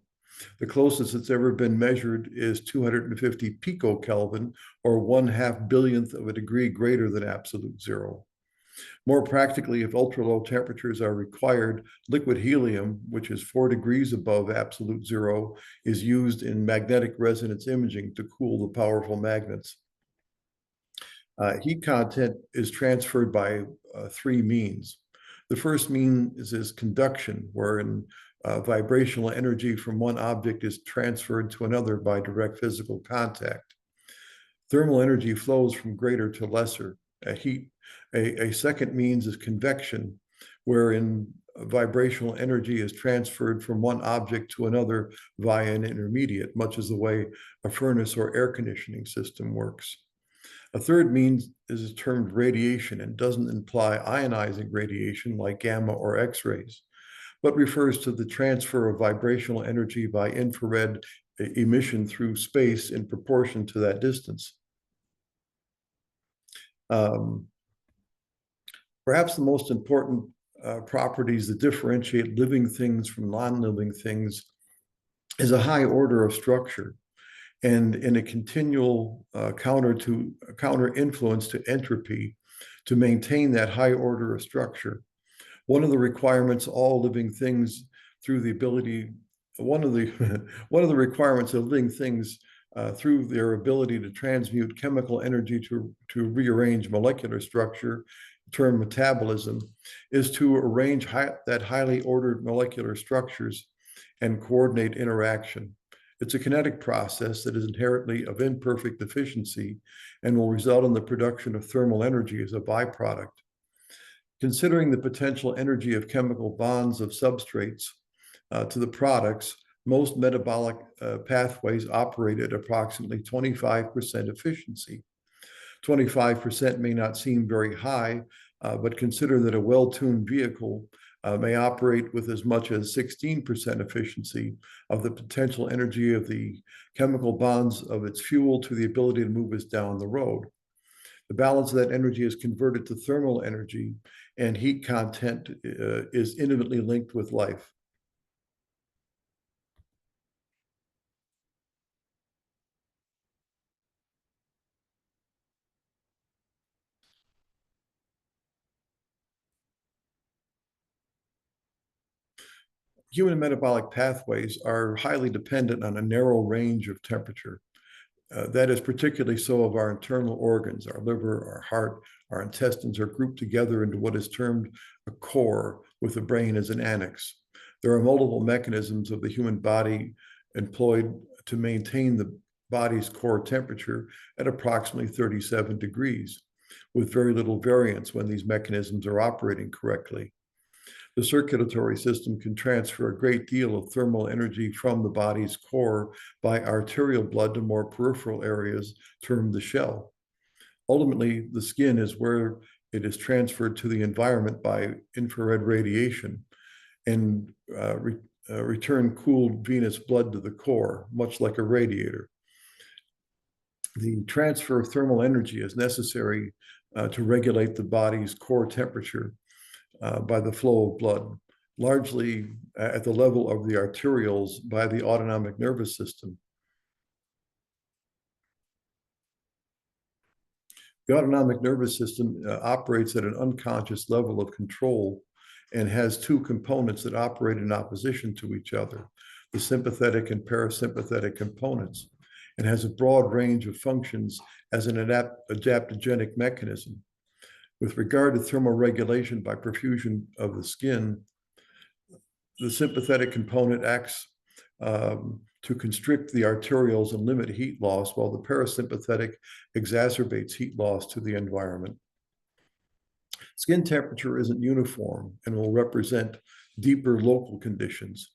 The closest it's ever been measured is 250 picokelvin, or 1/2 billionth of a degree greater than absolute zero. More practically, if ultra-low temperatures are required, liquid helium, which is 4 degrees above absolute zero, is used in magnetic resonance imaging to cool the powerful magnets. Heat content is transferred by 3 means. The first means is conduction, wherein vibrational energy from one object is transferred to another by direct physical contact. Thermal energy flows from greater to lesser. A second means is convection, wherein vibrational energy is transferred from one object to another via an intermediate, much as the way a furnace or air conditioning system works. A third means is termed radiation and doesn't imply ionizing radiation like gamma or X-rays, but refers to the transfer of vibrational energy by infrared emission through space in proportion to that distance. Perhaps the most important properties that differentiate living things from non-living things is a high order of structure and in a continual counter influence to entropy to maintain that high order of structure. One of the requirements all living things through the ability, one of the requirements of living things through their ability to transmute chemical energy to rearrange molecular structure, termed metabolism, is to arrange that highly ordered molecular structures and coordinate interaction. It's a kinetic process that is inherently of imperfect efficiency and will result in the production of thermal energy as a byproduct. Considering the potential energy of chemical bonds of substrates to the products, most metabolic pathways operate at approximately 25% efficiency. 25% may not seem very high, but consider that a well-tuned vehicle may operate with as much as 16% efficiency of the potential energy of the chemical bonds of its fuel to the ability to move us down the road. The balance of that energy is converted to thermal energy, and heat content is intimately linked with life. Human metabolic pathways are highly dependent on a narrow range of temperature. That is particularly so of our internal organs. Our liver, our heart, our intestines are grouped together into what is termed a core, with the brain as an annex. There are multiple mechanisms of the human body employed to maintain the body's core temperature at approximately 37 degrees, with very little variance when these mechanisms are operating correctly. The circulatory system can transfer a great deal of thermal energy from the body's core by arterial blood to more peripheral areas termed the shell. Ultimately, the skin is where it is transferred to the environment by infrared radiation and return cooled venous blood to the core, much like a radiator. The transfer of thermal energy is necessary to regulate the body's core temperature by the flow of blood, largely at the level of the arterioles by the autonomic nervous system. The autonomic nervous system operates at an unconscious level of control and has two components that operate in opposition to each other, the sympathetic and parasympathetic components, and has a broad range of functions as an adaptogenic mechanism. With regard to thermal regulation by perfusion of the skin, the sympathetic component acts to constrict the arterioles and limit heat loss, while the parasympathetic exacerbates heat loss to the environment. Skin temperature isn't uniform and will represent deeper local conditions.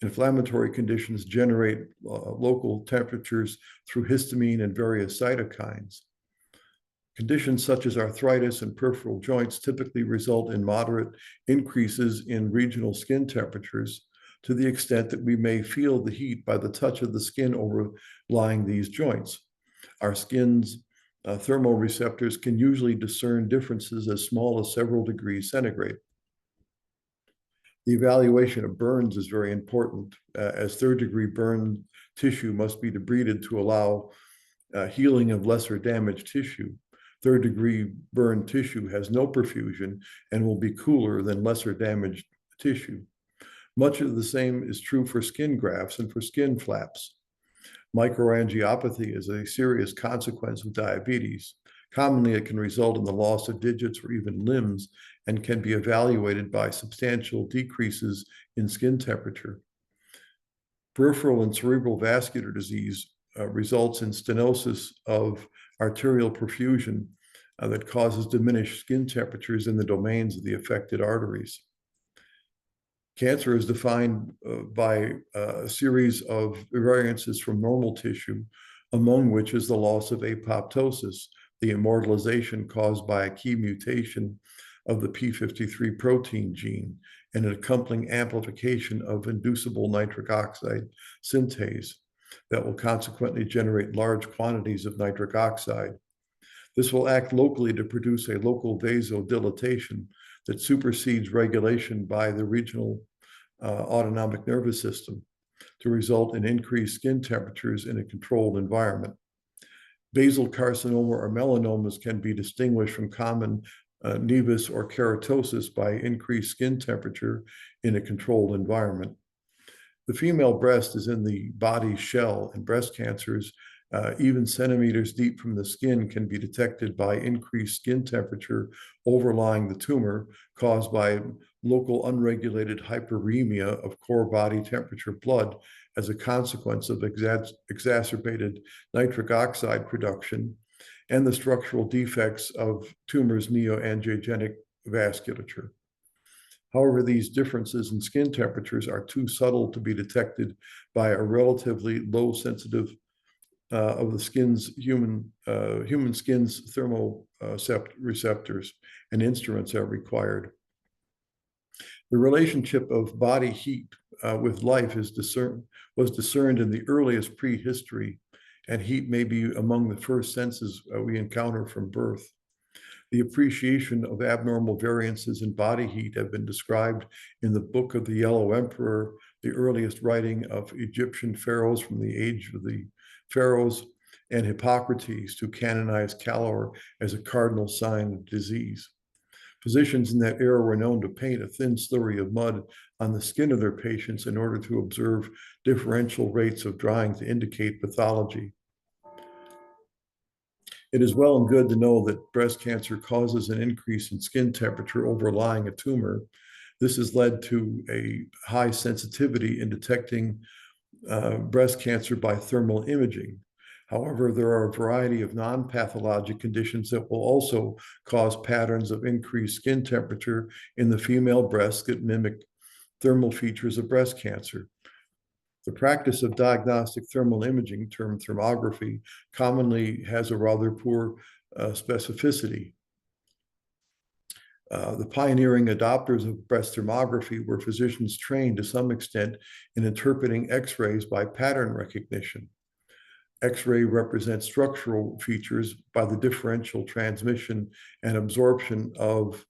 Inflammatory conditions generate local temperatures through histamine and various cytokines. Conditions such as arthritis and peripheral joints typically result in moderate increases in regional skin temperatures to the extent that we may feel the heat by the touch of the skin overlying these joints. Our skin's thermoreceptors can usually discern differences as small as several degrees centigrade. The evaluation of burns is very important, as third-degree burn tissue must be debrided to allow healing of lesser damaged tissue. Third-degree burn tissue has no perfusion and will be cooler than lesser damaged tissue. Much of the same is true for skin grafts and for skin flaps. Microangiopathy is a serious consequence of diabetes. Commonly, it can result in the loss of digits or even limbs and can be evaluated by substantial decreases in skin temperature. Peripheral and cerebral vascular disease results in stenosis of arterial perfusion that causes diminished skin temperatures in the domains of the affected arteries. Cancer is defined by a series of variances from normal tissue, among which is the loss of apoptosis, the immortalization caused by a key mutation of the p53 protein gene, and an accompanying amplification of inducible nitric oxide synthase that will consequently generate large quantities of nitric oxide. This will act locally to produce a local vasodilatation that supersedes regulation by the regional autonomic nervous system to result in increased skin temperatures in a controlled environment. Basal carcinoma or melanomas can be distinguished from common nevus or keratosis by increased skin temperature in a controlled environment. The female breast is in the body shell, and breast cancers, even centimeters deep from the skin, can be detected by increased skin temperature overlying the tumor caused by local unregulated hyperemia of core body temperature blood as a consequence of exacerbated nitric oxide production and the structural defects of tumor's neoangiogenic vasculature. However, these differences in skin temperatures are too subtle to be detected by a relatively low sensitive of the skin's human skin's thermoreceptors, and instruments are required. The relationship of body heat with life was discerned in the earliest prehistory, and heat may be among the first senses we encounter from birth. The appreciation of abnormal variances in body heat have been described in the Book of the Yellow Emperor, the earliest writing of Egyptian pharaohs from the age of the pharaohs, and Hippocrates, who canonized calor as a cardinal sign of disease. Physicians in that era were known to paint a thin slurry of mud on the skin of their patients in order to observe differential rates of drying to indicate pathology. It is well and good to know that breast cancer causes an increase in skin temperature overlying a tumor. This has led to a high sensitivity in detecting breast cancer by thermal imaging. However, there are a variety of non-pathologic conditions that will also cause patterns of increased skin temperature in the female breast that mimic thermal features of breast cancer. The practice of diagnostic thermal imaging, termed thermography, commonly has a rather poor specificity. The pioneering adopters of breast thermography were physicians trained to some extent in interpreting X-rays by pattern recognition. X-ray represents structural features by the differential transmission and absorption of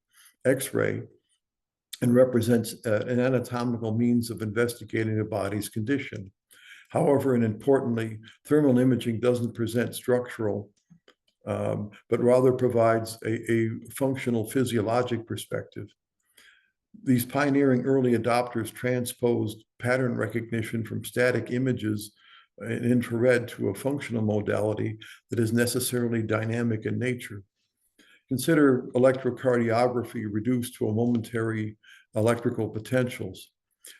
X-ray, and represents an anatomical means of investigating a body's condition. However, and importantly, thermal imaging doesn't present structural, but rather provides a functional physiologic perspective. These pioneering early adopters transposed pattern recognition from static images in infrared to a functional modality that is necessarily dynamic in nature. Consider electrocardiography reduced to a momentary electrical potentials.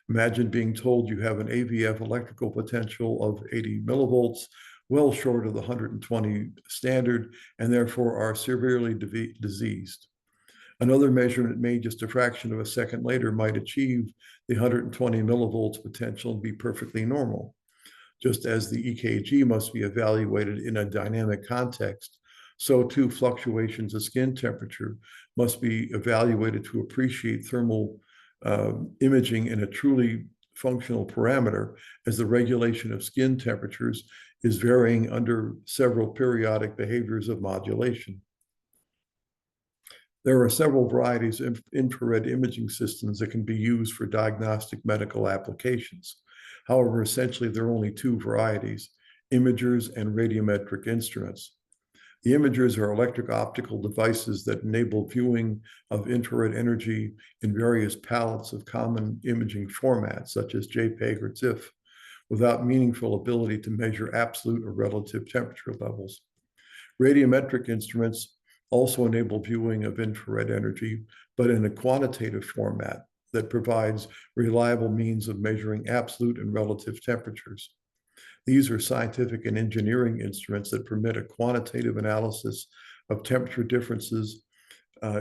Imagine being told you have an AVF electrical potential of 80 millivolts, well short of the 120 standard, and therefore are severely diseased. Another measurement made just a fraction of a second later might achieve the 120 millivolts potential and be perfectly normal. Just as the EKG must be evaluated in a dynamic context, so too fluctuations of skin temperature must be evaluated to appreciate thermal imaging in a truly functional parameter, as the regulation of skin temperatures is varying under several periodic behaviors of modulation. There are several varieties of infrared imaging systems that can be used for diagnostic medical applications. However, essentially, there are only two varieties: imagers and radiometric instruments. The imagers are electric-optical devices that enable viewing of infrared energy in various palettes of common imaging formats, such as JPEG or TIFF, without meaningful ability to measure absolute or relative temperature levels. Radiometric instruments also enable viewing of infrared energy, but in a quantitative format that provides reliable means of measuring absolute and relative temperatures. These are scientific and engineering instruments that permit a quantitative analysis of temperature differences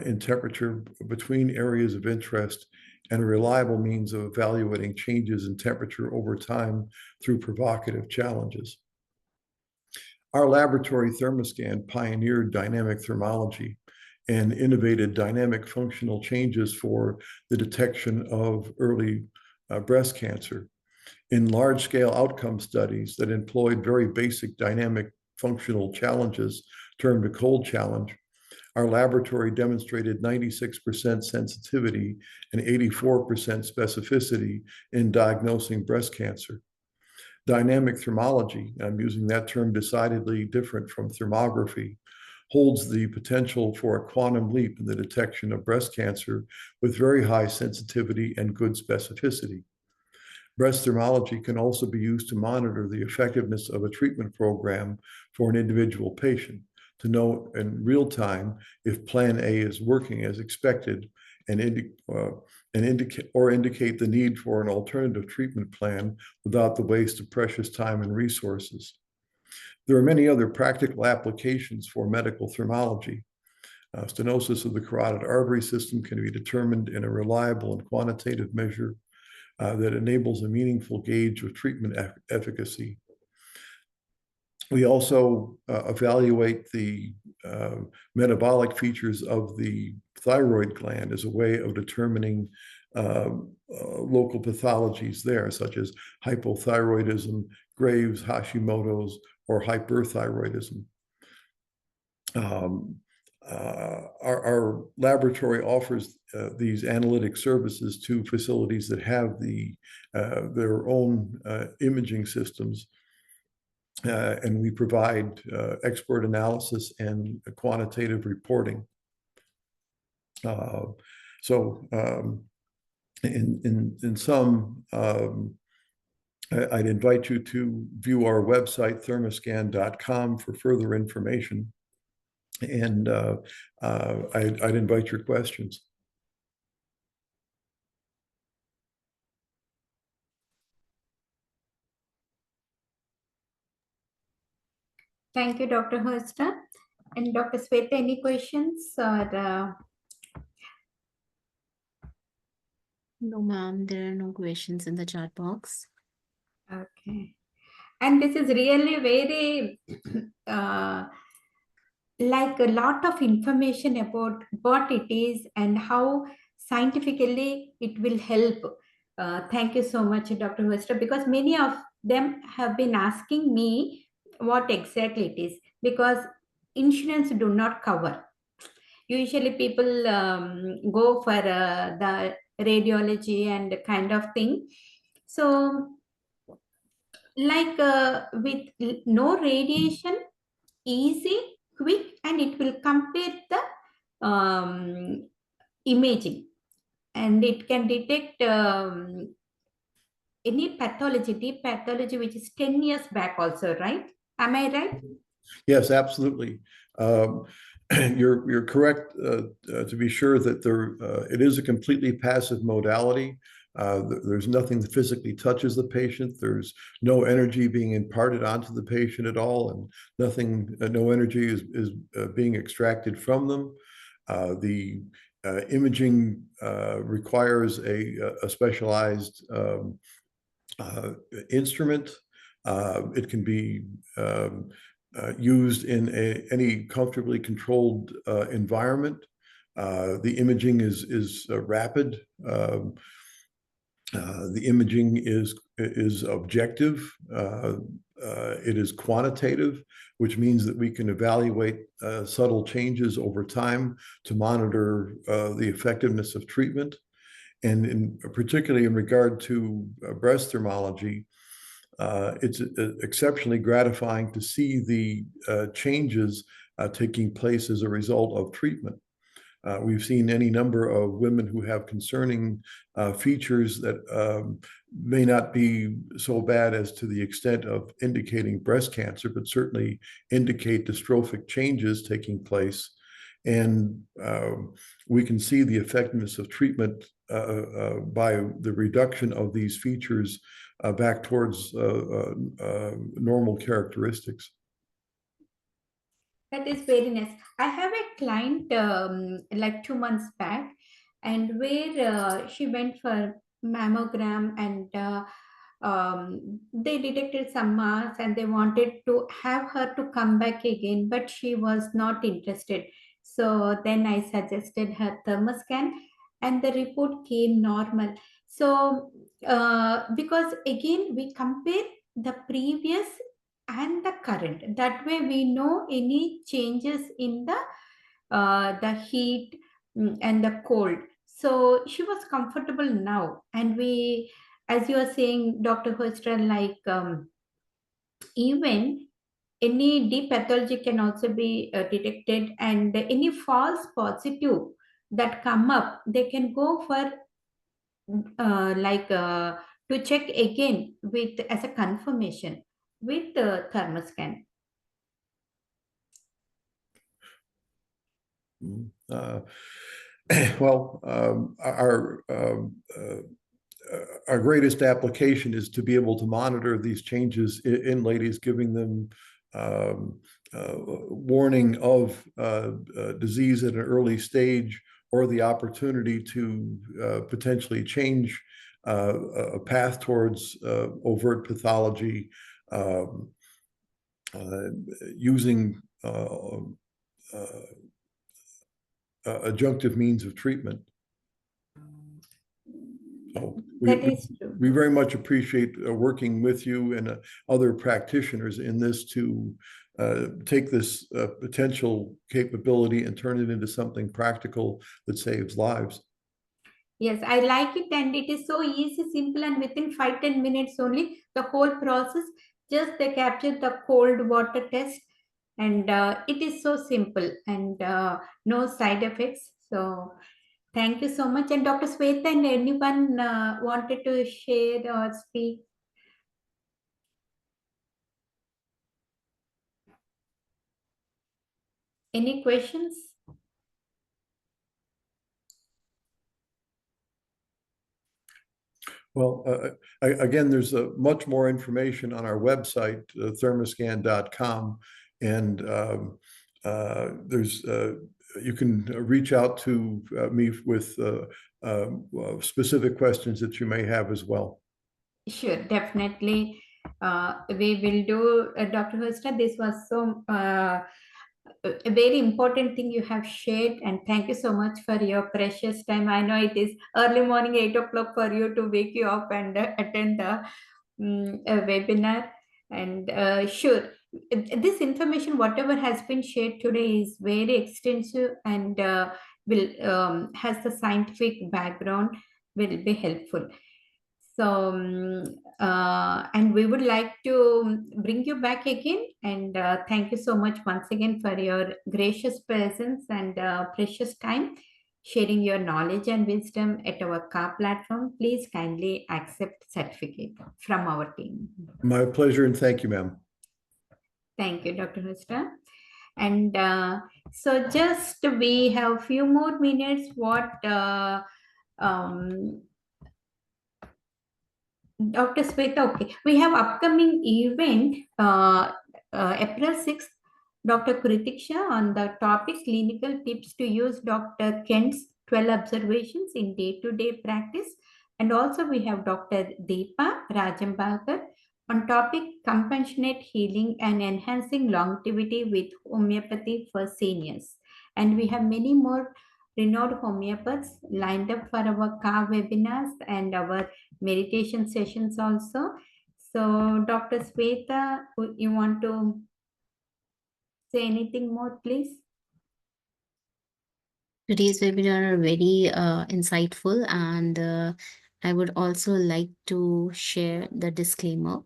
in temperature between areas of interest, and a reliable means of evaluating changes in temperature over time through provocative challenges. Our laboratory thermoscan pioneered dynamic thermology and innovated dynamic functional changes for the detection of early breast cancer. In large-scale outcome studies that employed very basic dynamic functional challenges, termed a cold challenge, our laboratory demonstrated 96% sensitivity and 84% specificity in diagnosing breast cancer. Dynamic thermology, I'm using that term decidedly different from thermography, holds the potential for a quantum leap in the detection of breast cancer with very high sensitivity and good specificity. Breast thermology can also be used to monitor the effectiveness of a treatment program for an individual patient, to know in real time if Plan A is working as expected, and indicate the need for an alternative treatment plan without the waste of precious time and resources. There are many other practical applications for medical thermology. Stenosis of the carotid artery system can be determined in a reliable and quantitative measure that enables a meaningful gauge of treatment efficacy. We also evaluate the metabolic features of the thyroid gland as a way of determining local pathologies there, such as hypothyroidism, Graves, Hashimoto's, or hyperthyroidism. Our laboratory offers these analytic services to facilities that have their own imaging systems, and we provide expert analysis and quantitative reporting. In sum, I'd invite you to view our website, thermoscan.com, for further information. And I'd invite your questions. Thank you, Dr. Hoekstra. And Dr. Sweta, any questions? Or, No, ma'am, there are no questions in the chat box. okay. And this is really very like a lot of information about what it is and how scientifically it will help. Thank you so much, Dr. Hoekstra, because many of them have been asking me what exactly it is, because insurance do not cover. Usually people go for the radiology and kind of thing. So like with no radiation, easy, quick, and it will compare the imaging. and it can detect any pathology, deep pathology, which is 10 years back also, right? Am I right? Yes, absolutely. You're correct to be sure that it is a completely passive modality. There's nothing that physically touches the patient. There's no energy being imparted onto the patient at all, and no energy is being extracted from them. The imaging requires a specialized instrument. It can be used in any comfortably controlled environment. The imaging is rapid. The imaging is objective. It is quantitative, which means that we can evaluate subtle changes over time to monitor the effectiveness of treatment. And particularly in regard to breast thermology, it's exceptionally gratifying to see the changes taking place as a result of treatment. We've seen any number of women who have concerning features that may not be so bad as to the extent of indicating breast cancer, but certainly indicate dystrophic changes taking place. And we can see the effectiveness of treatment by the reduction of these features back towards normal characteristics. That is very nice. I have a client like 2 months back, and where she went for mammogram, and they detected some mass, and they wanted to have her to come back again, but she was not interested. So then I suggested her thermoscan, and the report came normal. So because again we compare the previous and the current, that way we know any changes in the heat and the cold. So she was comfortable now, and we, as you are saying, Dr. Hoekstra, like even any deep pathology can also be detected, and any false positive that come up, they can go for to check again with as a confirmation with the thermoscan. Well, our greatest application is to be able to monitor these changes in ladies, giving them warning of disease at an early stage, or the opportunity to potentially change a path towards overt pathology using adjunctive means of treatment. So we very much appreciate working with you and other practitioners in this to take this potential capability and turn it into something practical that saves lives. Yes, I like it, and it is so easy, simple, and within 5-10 minutes only, the whole process, just they capture the cold water test, and it is so simple, and no side effects. So thank you so much. And Dr. Sweta, and anyone wanted to share or speak? Any questions? Well, again, there's much more information on our website, thermoscan.com, and you can reach out to me with specific questions that you may have as well. Sure, definitely. We will do, Dr. Hoekstra. This was so a very important thing you have shared, and thank you so much for your precious time. I know it is early morning, 8 o'clock for you to wake you up and attend the webinar. And sure, this information, whatever has been shared today, is very extensive, and has the scientific background, will be helpful. So, and we would like to bring you back again, and thank you so much once again for your gracious presence and precious time. sharing your knowledge and wisdom at our CAR platform. Please kindly accept certificate from our team. My pleasure, and thank you, ma'am. Thank you, Dr. Hoekstra. And so just we have few more minutes. Dr. Sweta, okay. We have upcoming event, April 6th, Dr. Kritik Shah on the topic clinical tips to use Dr. Kent's 12 observations in day-to-day practice. And also we have Dr. Deepa Rajambalkar on topic compassionate healing and enhancing longevity with homeopathy for seniors. And we have many more renowned homeopaths lined up for our CAR webinars and our meditation sessions also. So Dr. Sweta, you want to say anything more, please? Today's webinar are very insightful, and I would also like to share the disclaimer.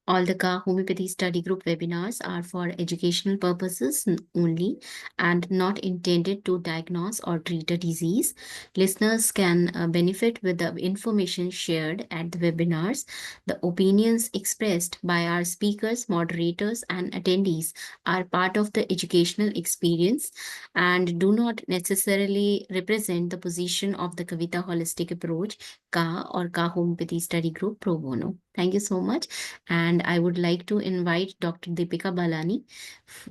All the CAR Homeopathy Study Group webinars are for educational purposes only and not intended to diagnose or treat a disease. Listeners can benefit with the information shared at the webinars. The opinions expressed by our speakers, moderators, and attendees are part of the educational experience and do not necessarily represent the position of the Kavita Holistic Approach, CAR or CAR Homeopathy Study Group Pro Bono. Thank you so much. And I would like to invite Dr. Deepika Balani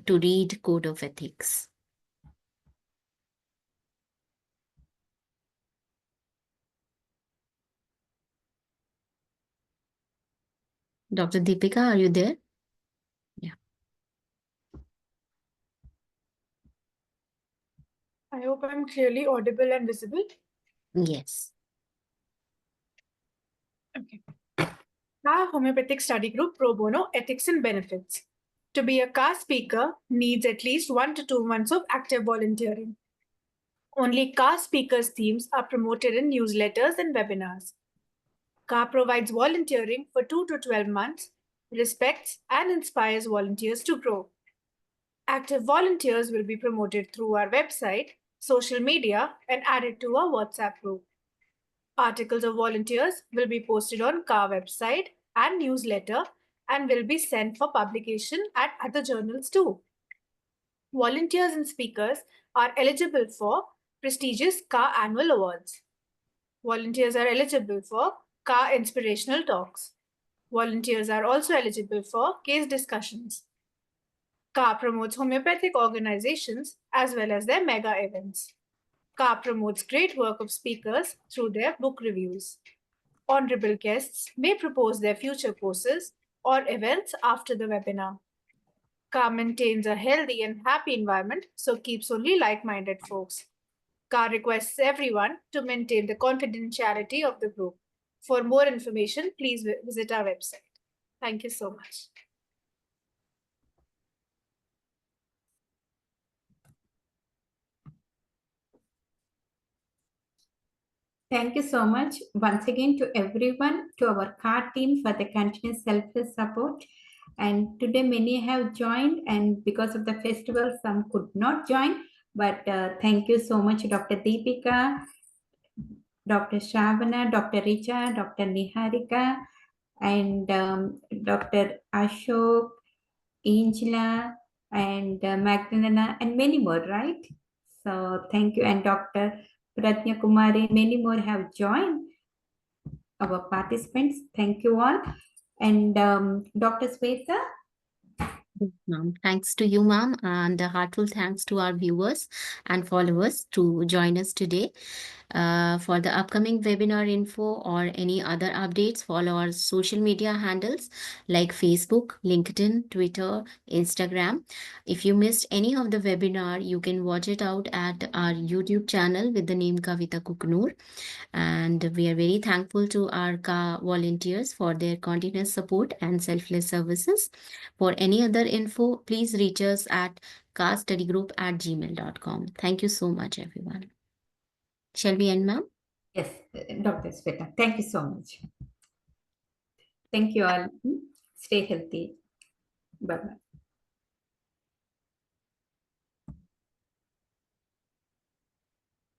to read Code of Ethics. Dr. Deepika, are you there? Yeah. I hope I'm clearly audible and visible. Yes. Okay. CAR Homeopathic Study Group Pro Bono Ethics and Benefits. To be a CAR speaker needs at least 1 to 2 months of active volunteering. Only CAR speakers' themes are promoted in newsletters and webinars. CAR provides volunteering for 2 to 12 months, respects and inspires volunteers to grow. Active volunteers will be promoted through our website, social media, and added to our WhatsApp group. Articles of volunteers will be posted on CAR website and newsletter and will be sent for publication at other journals too. Volunteers and speakers are eligible for prestigious CAR annual awards. Volunteers are eligible for CAR inspirational talks. Volunteers are also eligible for case discussions. CAR promotes homeopathic organizations as well as their mega events. CAR promotes great work of speakers through their book reviews. Honorable guests may propose their future courses or events after the webinar. CAR maintains a healthy and happy environment, so keeps only like-minded folks. CAR requests everyone to maintain the confidentiality of the group. For more information, please visit our website. Thank you so much. Thank you so much once again to everyone, to our CAR team for the continuous selfless support. And today many have joined, and because of the festival, some could not join. But thank you so much, Dr. Deepika, Dr. Shravana, Dr. Richa, Dr. Niharika, and Dr. Ashok, Angela, and Magdalena, and many more, right? So thank you. And Dr. Pratnya Kumari, many more have joined our participants. Thank you all. And Dr. Sweta. Thanks to you, ma'am, and a heartfelt thanks to our viewers and followers to join us today. For the upcoming webinar info or any other updates, follow our social media handles like Facebook, LinkedIn, Twitter, Instagram. If you missed any of the webinar, you can watch it out at our YouTube channel with the name Kavita Kuknur. And we are very thankful to our CAR volunteers for their continuous support and selfless services. For any other info, please reach us at carstudygroup@gmail.com. Thank you so much, everyone. Shall we end, ma'am? Yes, Dr. Sweta. Thank you so much. Thank you all. Stay healthy. Bye-bye.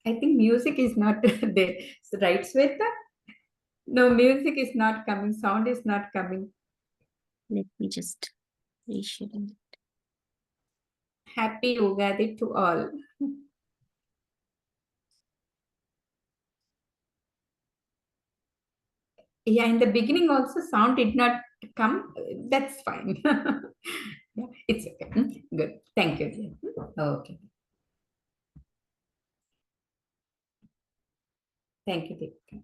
I think music is not there. So, right, Sweta? No, music is not coming. Sound is not coming. Let me just reshare. Happy Ugadi to all. Yeah, in the beginning also sound did not come. That's fine. Yeah, it's okay. Good. Thank you, dear. Okay. Thank you, dear.